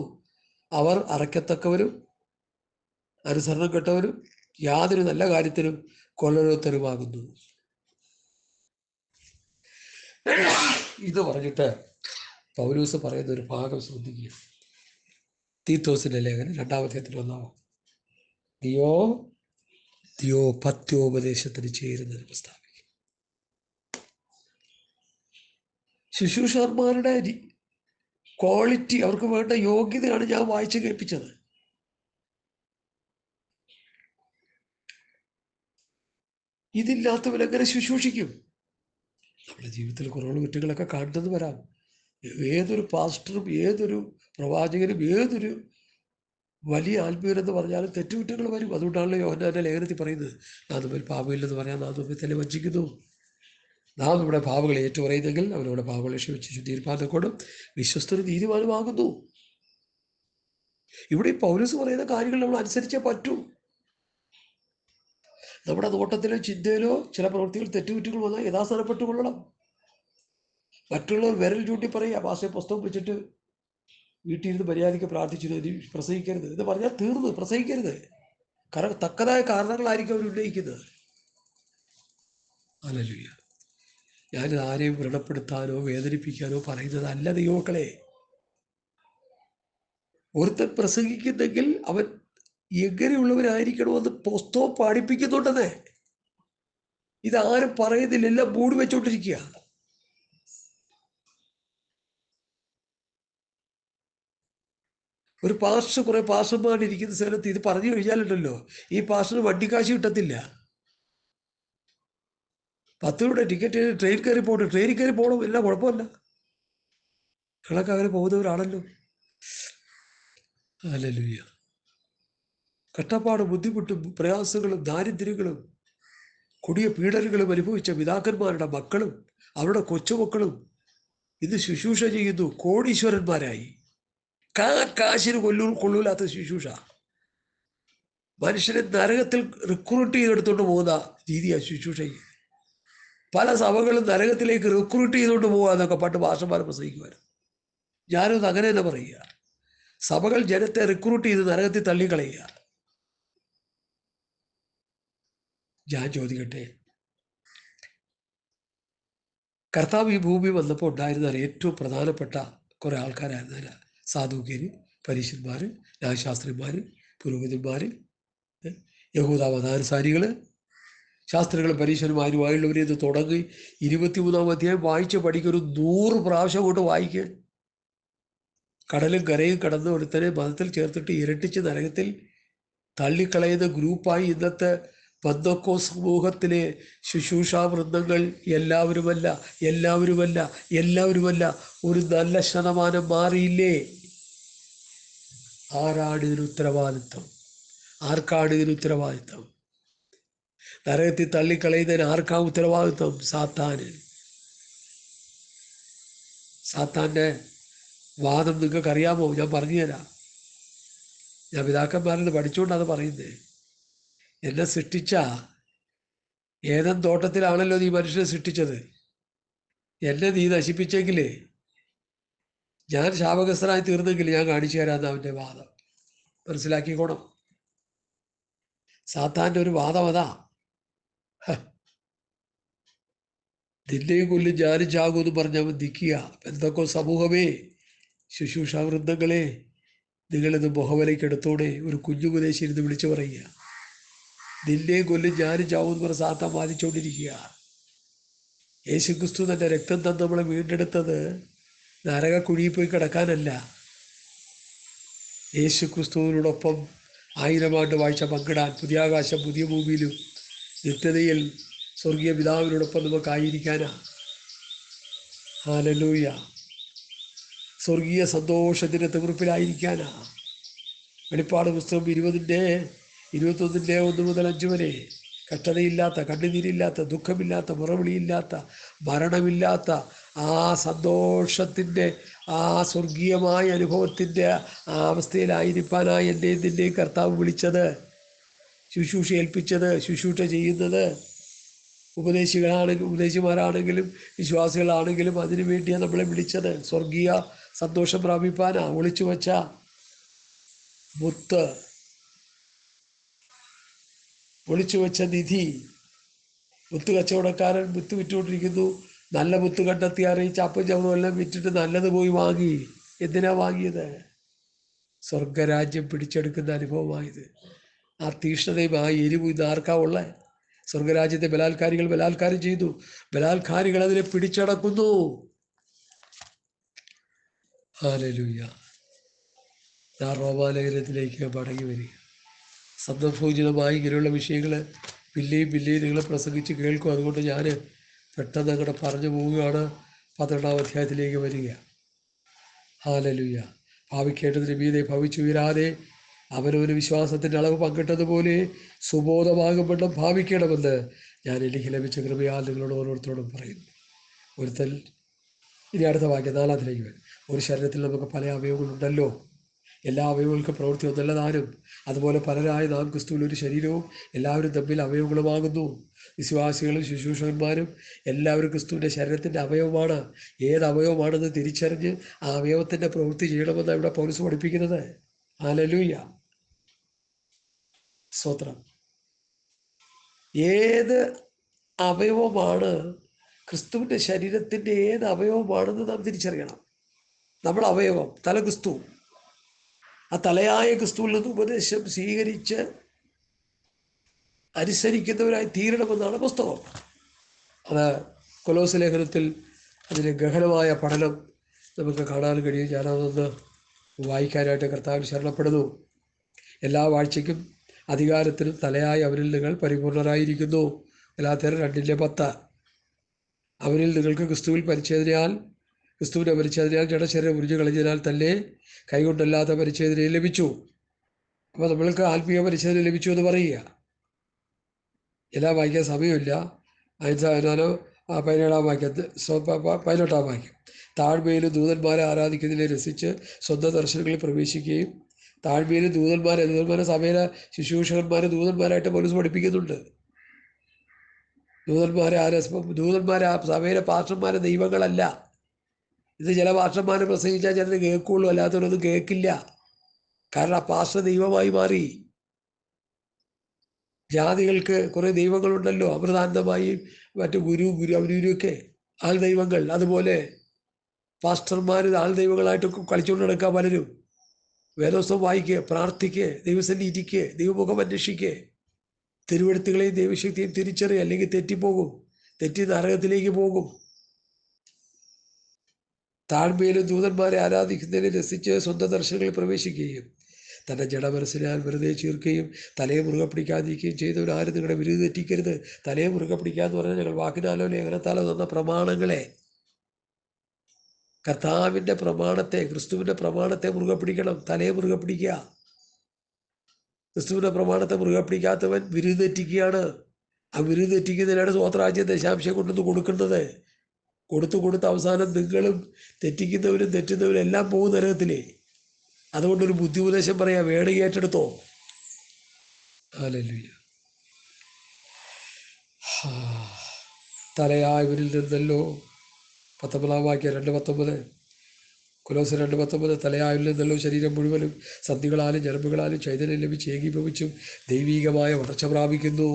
അവർ അറയ്ക്കത്തക്കവരും അനുസരണം കെട്ടവരും യാതൊരു നല്ല കാര്യത്തിനും കൊള്ളരുത്തരുമാകുന്നു. ഇത് പറഞ്ഞിട്ട് പൗലൂസ് പറയുന്ന ഒരു ഭാഗം ശ്രദ്ധിക്കുക. തീത്തോസിന്റെ ലേഖനം 2-1 നീയോ പത്യോപദേശത്തിന് ചേരുന്നതിന് പ്രസ്താവിക്കും. ശുശ്രൂഷകന്മാരുടെ ക്വാളിറ്റി, അവർക്ക് വേണ്ട യോഗ്യതയാണ് ഞാൻ വായിച്ചു കേൾപ്പിച്ചത്. ഇതില്ലാത്തവരെങ്ങനെ ശുശ്രൂഷിക്കും? നമ്മുടെ ജീവിതത്തിൽ കുറവുള്ള കുറ്റങ്ങളൊക്കെ കാണുന്നത് വരാം. ഏതൊരു പാസ്റ്ററും ഏതൊരു പ്രവാചകനും ഏതൊരു വലിയ ആത്മീയരെന്ന് പറഞ്ഞാലും തെറ്റുകുറ്റങ്ങൾ വരും. അതുകൊണ്ടാണല്ലോ യോഹന്നാന്റെ ലേഖനത്തിൽ പറയുന്നത്, നാം തമ്മിൽ പാപമില്ലെന്ന് പറയാൻ നാം തമ്മിൽ തന്നെ വഞ്ചിക്കുന്നു. നാം നമ്മുടെ പാപങ്ങളെ ഏറ്റുപറയുന്നെങ്കിൽ അവനോട് പാപങ്ങളെ ക്ഷമിച്ച് ശുദ്ധീകരിപ്പാനക്കൊണ്ടും വിശ്വസ്തനും നീതിമാനുമാകുന്നു. ഇവിടെ പൗലോസ് പറയുന്ന കാര്യങ്ങൾ നമ്മൾ അനുസരിച്ചേ പറ്റൂ. നമ്മുടെ നോട്ടത്തിലോ ചിന്തയിലോ ചില പ്രവൃത്തികൾ തെറ്റുകുറ്റങ്ങൾ വന്നാൽ യഥാസ്ഥാനപ്പെട്ടുകൊള്ളണം. മറ്റുള്ളവർ വിരൽ ചൂണ്ടി പറയുക, പാസ്റ്റർ പുസ്തകം വെച്ചിട്ട് വീട്ടിൽ ഇരുന്ന് മര്യാദയ്ക്ക് പ്രാർത്ഥിച്ചിട്ട് പ്രസംഗിക്കരുത് എന്ന് പറഞ്ഞാൽ തീർന്ന്. പ്രസംഗിക്കരുത്. കാരണം തക്കതായ കാരണങ്ങളായിരിക്കും അവർ ഉന്നയിക്കുന്നത്. ഹല്ലേലൂയ. ഞാനിത് ആരെയും വ്രണപ്പെടുത്താനോ വേദനിപ്പിക്കാനോ പറയുന്നതല്ല ദൈവമക്കളെ. ഒരുത്തൻ പ്രസംഗിക്കുന്നെങ്കിൽ അവൻ എങ്ങനെയുള്ളവരായിരിക്കണമെന്ന് പുസ്തകം പഠിപ്പിക്കുന്നുണ്ടെന്നേ. ഇതാരും പറയുന്നില്ല, എല്ലാം മൂടി വെച്ചോണ്ടിരിക്കുക. ഒരു പാസ്റ്റർ, കുറെ പാസ്റ്റർമാരിരിക്കുന്ന സ്ഥലത്ത് ഇത് പറഞ്ഞു കഴിഞ്ഞാലുണ്ടല്ലോ, ഈ പാസ്റ്റർ വണ്ടിക്കാശ് കിട്ടത്തില്ല. 10 രൂപയുടെ ടിക്കറ്റ് ട്രെയിൻ കയറി പോകണം, ട്രെയിനിൽ കയറി പോകണം, എല്ലാം കുഴപ്പമില്ല. നിങ്ങളൊക്കെ അങ്ങനെ പോകുന്നവരാണല്ലോ. ഹല്ലേലൂയ. കഷ്ടപ്പാടും ബുദ്ധിമുട്ടും പ്രയാസങ്ങളും ദാരിദ്ര്യങ്ങളും കൊടിയ പീഡനങ്ങളും അനുഭവിച്ച പിതാക്കന്മാരുടെ മക്കളും അവരുടെ കൊച്ചുമക്കളും ഇത് ശുശ്രൂഷ ചെയ്യുന്നു. കോടീശ്വരന്മാരായി. കാശിന് കൊള്ളൂലാത്ത ശുശ്രൂഷ. മനുഷ്യനെ നരകത്തിൽ റിക്രൂട്ട് ചെയ്തെടുത്തോണ്ട് പോകുന്ന രീതിയാണ് ശുശ്രൂഷ. പല സഭകളും നരകത്തിലേക്ക് റിക്രൂട്ട് ചെയ്തുകൊണ്ട് പോകാന്നൊക്കെ പണ്ട് ഭാഷമാർ പ്രസംഗിക്കുമായിരുന്നു. ഞാനത് അങ്ങനെ തന്നെ പറയുക. സഭകൾ ജനത്തെ റിക്രൂട്ട് ചെയ്ത് നരകത്തിൽ തള്ളിക്കളയുക. ഞാൻ ചോദിക്കട്ടെ, കർത്താവ് ഈ ഭൂമി വന്നപ്പോൾ ഉണ്ടായിരുന്ന ഏറ്റവും പ്രധാനപ്പെട്ട കുറെ ആൾക്കാരായിരുന്ന സാധുക്യര്, പരീശന്മാര്, ന്യായശാസ്ത്രിമാര്, പുരോഹിതന്മാര്, യഹൂദ മതാനുസാരികള്, ശാസ്ത്രികളും പരീശന്മാരുമായുള്ളവരെ ഇത് തുടങ്ങി 23-ാം അധ്യായം വായിച്ച് പഠിക്കൊരു 100 പ്രാവശ്യം കൊണ്ട് വായിക്കുക. കടലും കരയും കടന്ന് ഒരുത്തനെ മതത്തിൽ ചേർത്തിട്ട് ഇരട്ടിച്ച് നരകത്തിൽ തള്ളിക്കളയുന്ന ഗ്രൂപ്പായി ഇന്നത്തെ പന്തോക്കോ സമൂഹത്തിലെ ശുശ്രൂഷാ വൃന്ദങ്ങൾ എല്ലാവരുമല്ല എല്ലാവരുമല്ല എല്ലാവരുമല്ല ഒരു നല്ല ശതമാനം മാറിയില്ലേ? ആരാണ് ഇതിന് ഉത്തരവാദിത്വം? ആർക്കാണ് ഇതിന് ഉത്തരവാദിത്വം? നരകത്തിൽ തള്ളിക്കളയുന്നതിന് ആർക്കാ ഉത്തരവാദിത്വം? സാത്താന്. സാത്താൻ്റെ വാദം നിങ്ങൾക്ക് അറിയാമോ? ഞാൻ പറഞ്ഞു തരാം. ഞാൻ പിതാക്കന്മാരിൽ പഠിച്ചുകൊണ്ടാണ് പറയുന്നത്. എന്നെ സൃഷ്ടിച്ച ഏതൻ തോട്ടത്തിലാണല്ലോ നീ മനുഷ്യനെ സൃഷ്ടിച്ചത്. എന്നെ നീ നശിപ്പിച്ചെങ്കിൽ, ഞാൻ ശാപഗ്രസ്തനായി തീർന്നെങ്കിൽ ഞാൻ കാണിച്ചു തരാമെന്ന് അവൻ്റെ വാദം. മനസ്സിലാക്കിക്കോണം. സാത്താൻ്റെ ഒരു വാദം അതാ. നിന്നെയും കൊല്ലും ഞാനും ചാകുമെന്ന് പറഞ്ഞവൻ നിൽക്കുക. എന്തൊക്കെ സമൂഹമേ, ശുശ്രൂഷാ വൃന്ദങ്ങളെ, നിങ്ങളിത് മുഖവിലേക്ക് എടുത്തോടെ. ഒരു കുഞ്ഞുപദേശി ഇരുന്ന് വിളിച്ചു പറയുക, നിന്നെയും കൊല്ലും ഞാനും ചാവുമെന്ന് പറഞ്ഞ് സാത്താൻ വാദിച്ചുകൊണ്ടിരിക്കുക. യേശുക്രിസ്തു തൻ്റെ രക്തം തന്ന് നമ്മളെ വീണ്ടെടുത്തത് നരകക്കുഴിയിൽ പോയി കിടക്കാനല്ല. യേശുക്രിസ്തുവിനോടൊപ്പം 1000 ആണ്ട് വാഴ്ച പങ്കിടാൻ, പുതിയ ആകാശം പുതിയ ഭൂമിയിലും നിത്യതയിൽ സ്വർഗീയ പിതാവിനോടൊപ്പം നമുക്കായിരിക്കാനാ. ഹല്ലേലൂയ. സ്വർഗീയ സന്തോഷത്തിൻ്റെ തീർപ്പിലായിരിക്കാനാ. വെളിപ്പാട് പുസ്തകം 21 മുതൽ 5 വരെ കഷ്ടതയില്ലാത്ത, കണ്ണുനീരില്ലാത്ത, ദുഃഖമില്ലാത്ത, മുറവിളിയില്ലാത്ത, മരണമില്ലാത്ത ആ സന്തോഷത്തിൻ്റെ, ആ സ്വർഗീയമായ അനുഭവത്തിൻ്റെ ആ അവസ്ഥയിലായിരിക്കാനായി എന്നെയും നിന്നെയും കർത്താവ് വിളിച്ചത്, ശുശ്രൂഷ ഏൽപ്പിച്ചത്, ശുശ്രൂഷ ചെയ്യുന്നത്. ഉപദേശിമാരാണെങ്കിലും വിശ്വാസികളാണെങ്കിലും അതിനു വേണ്ടിയാണ് നമ്മളെ വിളിച്ചത്. സ്വർഗീയ സന്തോഷം പ്രാപിപ്പാനാ. ഒളിച്ചു വച്ച മുത്ത്, ഒളിച്ചു വെച്ച നിധി. മുത്ത് കച്ചവടക്കാരൻ മുത്ത് വിറ്റുകൊണ്ടിരിക്കുന്നു. നല്ല മുത്ത് കണ്ടെത്തി അറിയിച്ച് അപ്പം ചവറുമെല്ലാം വിറ്റിട്ട് നല്ലത് പോയി വാങ്ങി. എന്തിനാ വാങ്ങിയത്? സ്വർഗരാജ്യം പിടിച്ചെടുക്കുന്ന അനുഭവമായത്. ആ തീഷ്ണതയും ആ എരിവും ഇത് ആർക്കാ ഉള്ളത്? സ്വർഗരാജ്യത്തെ ബലാത്കാരികൾ ബലാത്കാരം ചെയ്തു. ബലാത്കാരികൾ അതിനെ പിടിച്ചടക്കുന്നു. ഹല്ലേലൂയ. ഞാൻ റോമാലേഖനത്തിലേക്ക് മടങ്ങി വരിക. സന്ദർഭോചിതമായി ഇങ്ങനെയുള്ള വിഷയങ്ങൾ പിന്നെയും നിങ്ങൾ പ്രസംഗിച്ച് കേൾക്കും. അതുകൊണ്ട് ഞാൻ പെട്ടെന്ന് അങ്ങോട്ട് പറഞ്ഞു പോവുകയാണ്. 12-ാം അധ്യായത്തിലേക്ക് വരിക. ഹല്ലേലൂയ. ഭാവിക്കേണ്ടതിന് മീതെ ഭവിച്ചുയരാതെ അവനവന് വിശ്വാസത്തിൻ്റെ അളവ് പങ്കിട്ടതുപോലെ സുബോധമാകുമ്പോഴും ഭാവിക്കണമെന്ന് ഞാൻ എനിക്ക് ലഭിച്ച കൃപയാൽ നിങ്ങളോട് ഓരോരുത്തരോടും പറയുന്നു. ഒരുത്തൽ ഇനി അടുത്ത വാക്യം 4-ാമത്തിലേക്ക് വരും. ഒരു ശരീരത്തിൽ നമുക്ക് പല അവയവങ്ങളുണ്ടല്ലോ, എല്ലാ അവയവങ്ങൾക്കും പ്രവൃത്തി ഒന്നല്ലതാനും. അതുപോലെ പലരായ നാം ക്രിസ്തുവിൽ ഒരു ശരീരവും എല്ലാവരും തമ്മിൽ അവയവങ്ങളുമാകുന്നു. വിശ്വാസികളും ശുശ്രൂഷകന്മാരും എല്ലാവരും ക്രിസ്തുവിൻ്റെ ശരീരത്തിൻ്റെ അവയവമാണ്. ഏത് അവയവമാണെന്ന് തിരിച്ചറിഞ്ഞ് ആ അവയവത്തിൻ്റെ പ്രവൃത്തി ചെയ്യണമെന്നാണ് ഇവിടെ പൗലോസ് പഠിപ്പിക്കുന്നത്. ഹല്ലേലൂയ. സ്തോത്രം. ഏത് അവയവമാണ് ക്രിസ്തുവിൻ്റെ ശരീരത്തിൻ്റെ ഏത് അവയവമാണെന്ന് നാം തിരിച്ചറിയണം. നമ്മുടെ അവയവം തല ക്രിസ്തു. ആ തലയായ ക്രിസ്തുവിൽ നിന്ന് ഉപദേശം സ്വീകരിച്ച് അനുസരിക്കുന്നവരായി തീരണമെന്നാണ് പുസ്തകം. അത് കൊലോസ്യ ലേഖനത്തിൽ അതിന് ഗഹനമായ പഠനം നമുക്ക് കാണാൻ കഴിയും. ഞാനതൊന്ന് വായിക്കാനായിട്ട് കർത്താവിൽ ശരണപ്പെടുന്നു. എല്ലാ വാഴ്ചയ്ക്കും അധികാരത്തിനും തലയായ അവരിൽ നിങ്ങൾ പരിപൂർണരായിരിക്കുന്നു. ഗലാത്യർ 2:10. അവരിൽ നിങ്ങൾക്ക് ക്രിസ്തുവിൻ്റെ പരിച്ഛേദനയാൽ ജഡശരീരം ഉരിഞ്ഞു കളഞ്ഞതിനാൽ തന്നെ കൈകൊണ്ടല്ലാത്ത പരിച്ഛേദന ലഭിച്ചു. അപ്പോൾ നമ്മൾക്ക് ആത്മീയ പരിച്ഛേദന ലഭിച്ചു എന്ന് പറയുക. എല്ലാം വായിക്കാൻ സമയമില്ല. 17-ാം വാക്യത്തിൽ 18-ാം വാക്യം. താഴ്മയിലും ദൂതന്മാരെ ആരാധിക്കുന്നതിനെ രസിച്ച് സ്വന്തം ദർശനങ്ങളിൽ പ്രവേശിക്കുകയും, താഴ്മയിലും ദൂതന്മാരെ സഭയിലെ ശുശ്രൂഷകന്മാരെ ദൂതന്മാരായിട്ട് പൗലോസ് പഠിപ്പിക്കുന്നുണ്ട്. ദൂതന്മാരെ സഭയിലെ പാസ്റ്റർമാരെ ദൈവങ്ങളല്ല. ഇത് ചില പാസ്റ്റർമാരെ പ്രസംഗിച്ചാൽ ചിലത് കേൾക്കുള്ളൂ, അല്ലാത്തവരൊന്നും കേൾക്കില്ല. കാരണം ആ പാസ്റ്റർ ദൈവമായി മാറി. ജാതികൾക്ക് കുറേ ദൈവങ്ങളുണ്ടല്ലോ, അമൃതാനന്ദമായി മറ്റു ഗുരുവൊക്കെ ആൾ ദൈവങ്ങൾ. അതുപോലെ പാസ്റ്റർമാർ ആൾ ദൈവങ്ങളായിട്ട് കളിച്ചുകൊണ്ട് നടക്കുക. പലരും വേദോസ്തവം വായിക്കുക, പ്രാർത്ഥിക്കുക, ദൈവസന്നിധി ഇരിക്കുക, ദൈവമുഖം അന്വേഷിക്കുക, തിരുവെഴുത്തുകളെയും ദൈവശക്തിയും തിരിച്ചറിയുക. അല്ലെങ്കിൽ തെറ്റിപ്പോകും, തെറ്റി നരകത്തിലേക്ക് പോകും. താഴ്മയിലും ദൂതന്മാരെ ആരാധിക്കുന്നതിനെ രസിച്ച് സ്വന്തം ദർശനങ്ങളിൽ പ്രവേശിക്കുകയും, തൻ്റെ ജഡമനസ്സിനാൽ വെറുതെ ചീർക്കുകയും തലയെ മുറുകെ പിടിക്കാതിരിക്കുകയും ചെയ്തവരാരും നിങ്ങളുടെ വിരുദ്ധ തെറ്റിക്കരുത്. തലയെ മുറുകെ പിടിക്കുക എന്ന് പറഞ്ഞാൽ ഞങ്ങൾ വാക്കിനാലോ ലേഖനത്താലോ തന്ന പ്രമാണങ്ങളെ, കർത്താവിൻ്റെ പ്രമാണത്തെ, ക്രിസ്തുവിൻ്റെ പ്രമാണത്തെ മുറുകെ പിടിക്കണം. തലയെ മുറുകെ പിടിക്കുക. ക്രിസ്തുവിൻ്റെ പ്രമാണത്തെ മുറുകെ പിടിക്കാത്തവൻ വിരുദ്ധ തെറ്റിക്കുകയാണ്. ആ വിരുദ്ധ തെറ്റിക്കുന്നതിനാണ് സ്വോത്രാജ്യം ദശാംശം കൊണ്ടുവന്ന് കൊടുക്കുന്നത്. കൊടുത്ത് അവസാനം നിങ്ങളും തെറ്റിക്കുന്നവരും തെറ്റുന്നവരും എല്ലാം പോകും നരകത്തിലേ. അതുകൊണ്ടൊരു ബുദ്ധി ഉപദേശം പറയാം, വേണമെങ്കിൽ ഏറ്റെടുത്തോ. ഹല്ലേലൂയ. തലയായവരിൽ നിന്നല്ലോ, 19 വാക്യം 2:19, കൊലോസ്യർ 2:19, തലയായവരിൽ നിന്നല്ലോ ശരീരം മുഴുവനും സന്ധികളാലും ഞരമ്പുകളാലും ചൈതന്യം ലഭിച്ച് ഏകീഭവിച്ചും ദൈവീകമായ വളർച്ച പ്രാപിക്കുന്നു.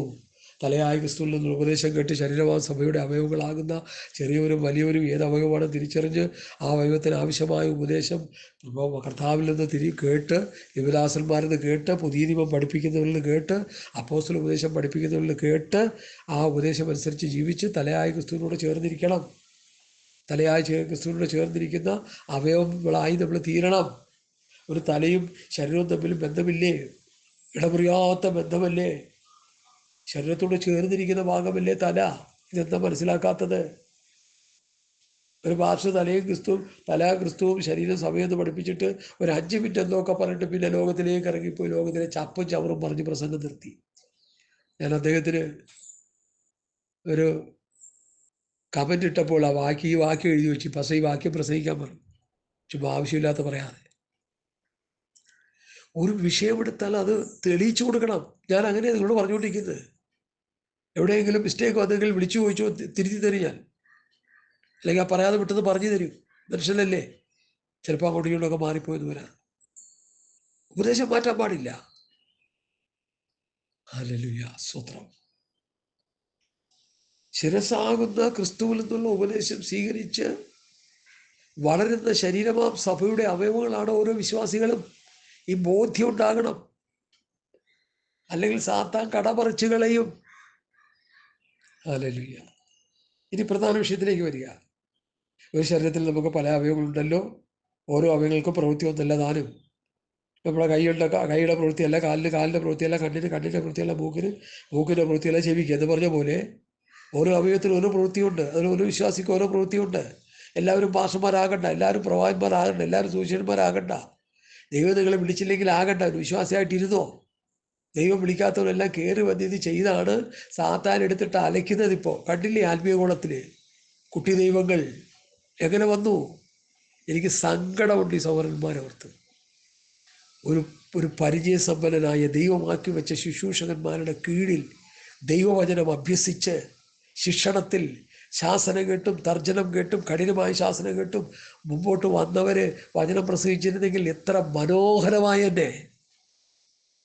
തലയായ ക്രിസ്തുവിൽ നിന്നുള്ള ഉപദേശം കേട്ട് ശരീരമായ സഭയുടെ അവയവങ്ങളാകുന്ന ചെറിയവരും വലിയവരും ഏത് അവയവമാണ് തിരിച്ചറിഞ്ഞ് ആ അവയവത്തിന് ആവശ്യമായ ഉപദേശം കർത്താവിൽ നിന്ന് കേട്ട്, യുവദാസന്മാരിൽ നിന്ന് കേട്ട്, പുതിയ നിയമം പഠിപ്പിക്കുന്നവരിൽ നിന്ന് കേട്ട്, അപ്പോസ്തല ഉപദേശം പഠിപ്പിക്കുന്നവരിൽ നിന്ന് കേട്ട് ആ ഉപദേശം അനുസരിച്ച് ജീവിച്ച് തലയായ ക്രിസ്തുവിനോട് ചേർന്നിരിക്കണം. തലയായ ക്രിസ്തുവിനോട് ചേർന്നിരിക്കുന്ന അവയവങ്ങളായി നമ്മൾ തീരണം. ഒരു തലയും ശരീരവും തമ്മിൽ ബന്ധമില്ലേ? ഇടമുറിയാത്ത ബന്ധമല്ലേ? ശരീരത്തോട് ചേർന്നിരിക്കുന്ന ഭാഗമല്ലേ തല? ഇതെന്താ മനസ്സിലാക്കാത്തത്? ഒരു പാർശ്വ തല ക്രിസ്തുവും ശരീരം സമയത്ത് പഠിപ്പിച്ചിട്ട് ഒരു 5 മിനിറ്റ് എന്തൊക്കെ പറഞ്ഞിട്ട് പിന്നെ ലോകത്തിലേക്ക് ഇറങ്ങിപ്പോയി ലോകത്തിലെ ചപ്പും ചവറും പറഞ്ഞ് പ്രസംഗം നിർത്തി. ഞാൻ അദ്ദേഹത്തിന് ഒരു കമൻ്റ് ഇട്ടപ്പോൾ ഈ വാക്യം എഴുതി വെച്ച് ഈ വാക്യം പ്രസംഗിക്കാൻ പറഞ്ഞു. ചുമ്മാ ആവശ്യമില്ലാത്ത പറയാതെ. ഒരു വിഷയമെടുത്താൽ അത് തെളിയിച്ചു കൊടുക്കണം. ഞാൻ അങ്ങനെ നിങ്ങളോട് പറഞ്ഞുകൊണ്ടിരിക്കുന്നത്. എവിടെയെങ്കിലും മിസ്റ്റേക്ക് വന്നെങ്കിൽ വിളിച്ചു ചോദിച്ചോ, തിരുത്തി തരും ഞാൻ. അല്ലെങ്കിൽ ആ പറയാതെ വിട്ടത് പറഞ്ഞു തരും. മനുഷ്യനല്ലേ, ചിലപ്പോൾ അങ്ങോട്ടും ഇങ്ങോട്ടൊക്കെ മാറിപ്പോയെന്ന് വരാം. ഉപദേശം മാറ്റാൻ പാടില്ല. ഹല്ലേലൂയ, സ്തോത്രം. ശിരസാകുന്ന ക്രിസ്തുവിൽ നിന്നുള്ള ഉപദേശം സ്വീകരിച്ച് വളരുന്ന ശരീരമാം സഭയുടെ അവയവങ്ങളാണ് ഓരോ വിശ്വാസികളും. ഈ ബോധ്യം ഉണ്ടാകണം. അല്ലെങ്കിൽ സാത്താൻ കടപറിച്ചു കളയും. ഹല്ലേലൂയ. ഇനി പ്രധാന വിഷയത്തിലേക്ക് വരിക. ഒരു ശരീരത്തിൽ നമുക്ക് പല അവയവങ്ങളുണ്ടല്ലോ. ഓരോ അവയവങ്ങൾക്കും പ്രവൃത്തി ഒന്നല്ല താനും. നമ്മുടെ കൈയുടെ പ്രവൃത്തിയല്ല, കാലിൻ്റെ പ്രവൃത്തിയല്ല, കണ്ണിൻ്റെ പ്രവൃത്തിയല്ല, മൂക്കിൻ്റെ പ്രവൃത്തിയല്ല, ചെവിക്ക് എന്ന് പറഞ്ഞ പോലെ ഓരോ അവയവത്തിനും ഓരോ പ്രവൃത്തിയുണ്ട്. അതിന് ഓരോ വിശ്വാസിക്ക് ഓരോ പ്രവൃത്തിയുണ്ട്. എല്ലാവരും പാസ്റ്റർമാരാകണ്ട, എല്ലാവരും പ്രവാചകന്മാരാകണ്ട, എല്ലാവരും സുവിശേഷന്മാരാകണ്ട. ദൈവം നിങ്ങളെ വിളിച്ചില്ലെങ്കിൽ ആകണ്ട, ഒരു വിശ്വാസിയായിട്ടിരുന്നോ. ദൈവം വിളിക്കാത്തവരെല്ലാം കയറി വന്ന് ഇത് ചെയ്താണ് സാത്താൻ എടുത്തിട്ട് അലയ്ക്കുന്നത്. ഇപ്പോൾ കണ്ടില്ലേ ആത്മീയ കോളത്തിൽ കുട്ടി ദൈവങ്ങൾ എങ്ങനെ വന്നു? എനിക്ക് സങ്കടമുണ്ട് ഈ സഹോദരന്മാരെ ഓർത്ത്. ഒരു പരിചയസമ്പന്നനായ ദൈവമാക്കി വെച്ച ശുശ്രൂഷകന്മാരുടെ കീഴിൽ ദൈവവചനം അഭ്യസിച്ച് ശിക്ഷണത്തിൽ ശാസനം കേട്ടും തർജ്ജനം കേട്ടും കഠിനമായ ശാസനം കേട്ടും മുമ്പോട്ട് വന്നവര് വചനം പ്രസംഗിച്ചിരുന്നെങ്കിൽ എത്ര മനോഹരമായ എന്നെ.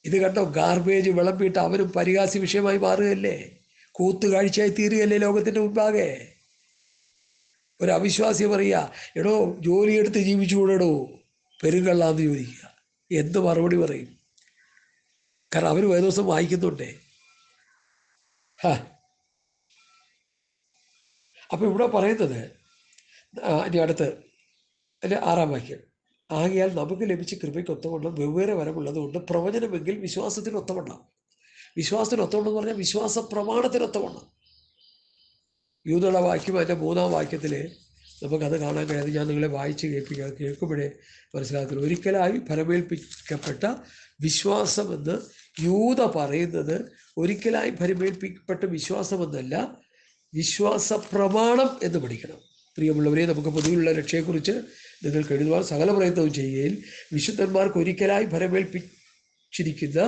ഇത് കണ്ടോ, ഗാർബേജ് വിളമ്പിയിട്ട് അവരും പരിഹാസ്യ വിഷയമായി മാറുകയല്ലേ, കൂത്തുകാഴ്ചയായി തീരുകയല്ലേ ലോകത്തിൻ്റെ മുൻപാകെ. ഒരു അവിശ്വാസി പറയുക, എടോ ജോലിയെടുത്ത് ജീവിച്ചുകൂടെടോ, പെരുങ്കള്ളാന്ന് ചോദിക്കുക. എന്ത് മറുപടി പറയും? കാരണം അവർ വേദോസം വായിക്കുന്നുണ്ടേ. അപ്പം ഇവിടെ പറയുന്നത് ഇനി അടുത്ത് 6-ാം വാക്യം, ആകയാൽ നമുക്ക് ലഭിച്ച കൃപയ്ക്ക് ഒത്തവണ്ണം വെവ്വേറെ വരമുള്ളതുകൊണ്ട് പ്രവചനമെങ്കിൽ വിശ്വാസത്തിന് ഒത്തവണ്ണം. വിശ്വാസത്തിന് ഒത്തവണ്ണം എന്ന് പറഞ്ഞാൽ വിശ്വാസ പ്രമാണത്തിന് ഒത്തവണ്ണം. യൂദുള്ള വാക്യം അതിൻ്റെ 3-ാം വാക്യത്തിൽ നമുക്കത് കാണാൻ കഴിയാതെ ഞാൻ നിങ്ങളെ വായിച്ച് കേൾക്കുമ്പോഴേ മനസ്സിലാക്കുന്നു. ഒരിക്കലായി ഫലമേൽപ്പിക്കപ്പെട്ട വിശ്വാസമെന്ന് യൂദ പറയുന്നത് ഒരിക്കലായി ഫലമേൽപ്പിക്കപ്പെട്ട വിശ്വാസമെന്നല്ല, വിശ്വാസ പ്രമാണം എന്ന് പഠിക്കണം. പ്രിയമുള്ളവരെ, നമുക്ക് പൊതുവിലുള്ള രക്ഷയെക്കുറിച്ച് നിങ്ങൾക്ക് എഴുതുവാൻ സകല പ്രയത്നവും ചെയ്യുകയിൽ വിശുദ്ധന്മാർക്ക് ഒരിക്കലായി ഫലമേൽപ്പിച്ചിരിക്കുന്ന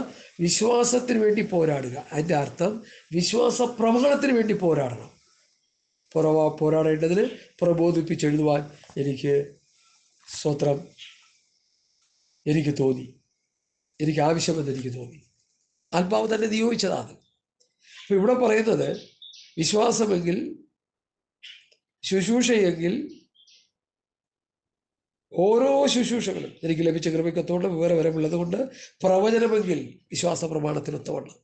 വിശ്വാസത്തിന് വേണ്ടി പോരാടുക. അതിൻ്റെ അർത്ഥം വിശ്വാസ പ്രമാണത്തിന് വേണ്ടി പോരാടണം. പോരാടേണ്ടതിന് പ്രബോധിപ്പിച്ചെഴുതുവാൻ എനിക്ക് തോന്നി, എനിക്ക് ആവശ്യമെന്ന് എനിക്ക് തോന്നി. ആത്മാവ് തന്നെ നിയോഗിച്ചതാണ്. അപ്പം ഇവിടെ പറയുന്നത് വിശ്വാസമെങ്കിൽ, ശുശ്രൂഷയെങ്കിൽ ഓരോ ശുശ്രൂഷകളും എനിക്ക് ലഭിച്ച കൃപയ്ക്കൊത്തോളം വേറെ വരമുള്ളത് കൊണ്ട് പ്രവചനമെങ്കിൽ വിശ്വാസ പ്രമാണത്തിനൊത്തവണ്ണം.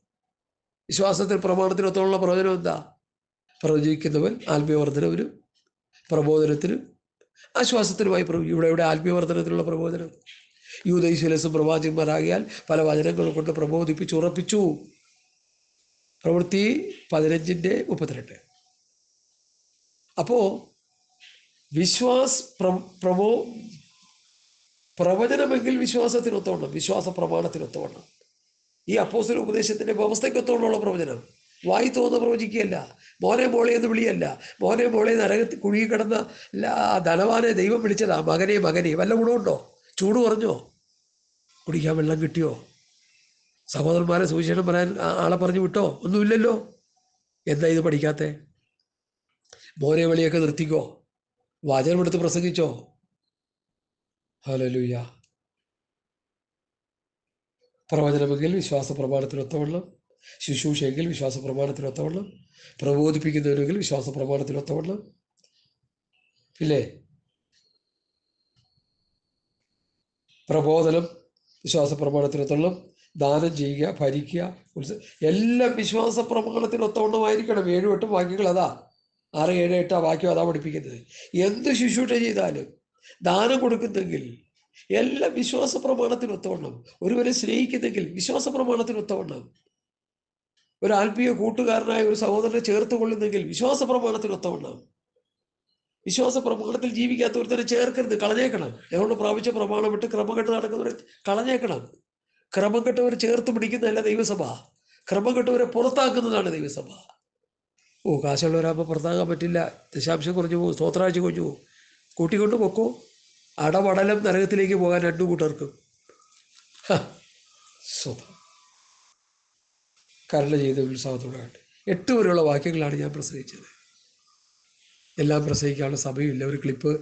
വിശ്വാസത്തിൽ പ്രമാണത്തിനൊത്തവണ്ണ പ്രവചനം എന്താ? പ്രവചിക്കുന്നവൻ ആത്മീയവർദ്ധനവിനും പ്രബോധനത്തിനും ആശ്വാസത്തിനുമായി ഇവിടെ ആത്മീയവർദ്ധനത്തിനുള്ള പ്രബോധനം. യൂദൈശിലസും പ്രവാചകന്മാരാകിയാൽ പല വചനങ്ങൾ കൊണ്ട് പ്രബോധിപ്പിച്ച് ഉറപ്പിച്ചു. പ്രവൃത്തി 15:32. അപ്പോൾ പ്രവചനമെങ്കിൽ വിശ്വാസത്തിനൊത്തവണ്ണം, വിശ്വാസ പ്രമാണത്തിനൊത്തവണ്ണം, ഈ അപ്പോസ്തല ഉപദേശത്തിന്റെ വ്യവസ്ഥയ്ക്കൊത്തവണ്ണമുള്ള പ്രവചനം. വായി തോന്നുന്ന പ്രവചിക്കുകയല്ല, മോനെ മോളെ എന്ന് വിളിയല്ല. മോനെ മോളെ നരകത്തിൽ കുഴി കിടന്ന ധനവാനെ ദൈവം വിളിച്ചതാ, മകനെ മകനെ. വല്ല ഗുണമുണ്ടോ? ചൂട് കുറഞ്ഞോ? കുടിക്കാൻ വെള്ളം കിട്ടിയോ? സഹോദരന്മാരെ സുവിശേഷം പറയാൻ ആളെ പറഞ്ഞു വിട്ടോ? ഒന്നുമില്ലല്ലോ. എന്താ ഇത് പഠിക്കാത്തെ? മോനെ വിളിയൊക്കെ നിർത്തിക്കോ, വചനം എടുത്ത് പ്രസംഗിച്ചോ. ഹല്ലേലൂയ. പ്രവചനമെങ്കിൽ വിശ്വാസ പ്രമാണത്തിനൊത്തവണ്ണം, ശുശ്രൂഷയെങ്കിൽ വിശ്വാസ പ്രമാണത്തിനൊത്തവണ്ണം, പ്രബോധിപ്പിക്കുന്നവരെങ്കിൽ വിശ്വാസ പ്രമാണത്തിനൊത്തവണ്ണം. ഇല്ലേ? പ്രബോധനം വിശ്വാസ പ്രമാണത്തിനൊത്തവണ്ണം, ദാനം ചെയ്യുക, ഭരിക്കുക, എല്ലാം വിശ്വാസ പ്രമാണത്തിനൊത്തവണ്ണമായിരിക്കണം. 7-8 വാക്യങ്ങൾ അതാ, 6, 7, 8 വാക്യം അതാ പഠിപ്പിക്കുന്നത്. എന്ത് ശുശ്രൂഷ ചെയ്താലും, ദാനം കൊടുക്കുന്നെങ്കിൽ എല്ലാം വിശ്വാസ പ്രമാണത്തിനൊത്തവണ്ണം. ഒരുവരെ സ്നേഹിക്കുന്നെങ്കിൽ വിശ്വാസ പ്രമാണത്തിനൊത്തവണ്ണം. ഒരു ആത്മീയ കൂട്ടുകാരനായ ഒരു സഹോദരനെ ചേർത്ത് കൊള്ളുന്നെങ്കിൽ വിശ്വാസ പ്രമാണത്തിനൊത്തവണ്ണം. വിശ്വാസ പ്രമാണത്തിൽ ജീവിക്കാത്തവരെ ചേർക്കരുത്, കളഞ്ഞേക്കണം. ഞങ്ങളോട് പ്രാപിച്ച പ്രമാണം വിട്ട് ക്രമം കെട്ട് നടക്കുന്നവരെ കളഞ്ഞേക്കണം. ക്രമം കെട്ടവരെ ചേർത്ത് പിടിക്കുന്നതല്ല ദൈവസഭ, ക്രമം കെട്ടവരെ പുറത്താക്കുന്നതാണ് ദൈവസഭ. കാശുള്ളവരാകുമ്പോൾ പുറത്താക്കാൻ പറ്റില്ല, ദശാംശം കുറഞ്ഞു പോകും, സ്തോത്രാഴ്ച കുറഞ്ഞു പോകും. കൂട്ടിക്കൊണ്ട് പൊക്കോ. അടപടലം നരകത്തിലേക്ക് പോകാൻ 2 കൂട്ടർക്കും. കരുണ ചെയ്ത ഉത്സാഹത്തോടാകട്ടെ. 8 വരെയുള്ള വാക്യങ്ങളാണ് ഞാൻ പ്രസംഗിച്ചത്. എല്ലാം പ്രസംഗിക്കാനുള്ള സമയമില്ല. ഒരു ക്ലിപ്പ്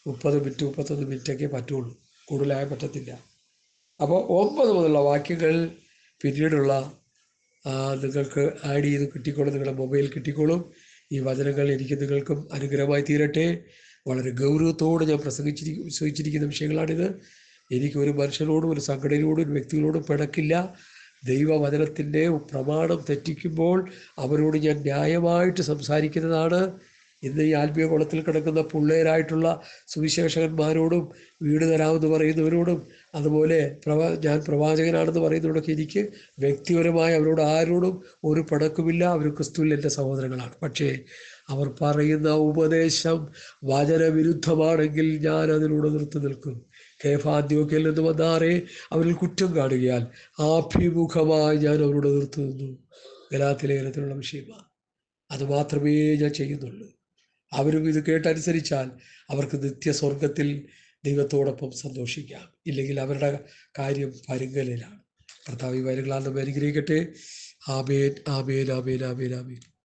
30 മിനിറ്റ് 31 മിനിറ്റൊക്കെ പറ്റുള്ളൂ, കൂടുതലായാൽ പറ്റത്തില്ല. അപ്പോൾ 9 മുതലുള്ള വാക്യങ്ങൾ പിന്നീടുള്ള നിങ്ങൾക്ക് ആഡ് ചെയ്ത് കിട്ടിക്കോളും, നിങ്ങളുടെ മൊബൈൽ കിട്ടിക്കോളും. ഈ വചനങ്ങൾ എനിക്ക് നിങ്ങൾക്കും അനുഗ്രഹമായി തീരട്ടെ. വളരെ ഗൗരവത്തോടെ ഞാൻ പ്രസംഗിച്ചിരിക്കുന്ന വിഷയങ്ങളാണിത്. എനിക്ക് ഒരു മനുഷ്യനോടും ഒരു സംഘടനയോടും ഒരു വ്യക്തികളോടും പിണക്കില്ല. ദൈവവചനത്തിൻ്റെ പ്രമാണം തെറ്റിക്കുമ്പോൾ അവരോട് ഞാൻ ന്യായമായിട്ട് സംസാരിക്കുന്നതാണ്. ഇന്ന് ഈ ആത്മീയ കുളത്തിൽ കിടക്കുന്ന പിള്ളേരായിട്ടുള്ള സുവിശേഷകന്മാരോടും വീട് തരാമെന്ന് പറയുന്നവരോടും അതുപോലെ ഞാൻ പ്രവാചകനാണെന്ന് പറയുന്നവരോടൊക്കെ എനിക്ക് വ്യക്തിപരമായി അവരോട് ആരോടും ഒരു പിണക്കുമില്ല. അവർ ക്രിസ്തുവിൽ എൻ്റെ സഹോദരങ്ങളാണ്. പക്ഷേ അവർ പറയുന്ന ഉപദേശം വചനവിരുദ്ധമാണെങ്കിൽ ഞാൻ അതിലൂടെ നിർത്തി നിൽക്കും. കേഫാന്ത്യോക്യയിൽ നിന്ന് വന്നാറേ അവരിൽ കുറ്റം കാണുകയാൽ ആഭിമുഖമായി ഞാൻ അവരോട് നിർത്തി നിന്നു. ഗലാത്യലേഖനത്തിലുള്ള വിഷയമാണ്. അതുമാത്രമേ ഞാൻ ചെയ്യുന്നുള്ളൂ. അവരും ഇത് കേട്ടനുസരിച്ചാൽ അവർക്ക് നിത്യസ്വർഗത്തിൽ ദൈവത്തോടൊപ്പം സന്തോഷിക്കാം. ഇല്ലെങ്കിൽ അവരുടെ കാര്യം പരുങ്ങലിലാണ്. കർത്താവ് ഈ കാര്യങ്ങളാൽ നമ്മെ അനുഗ്രഹിക്കട്ടെ. ആമേൻ, ആമേൻ, ആമേൻ, ആമേൻ, ആമേൻ.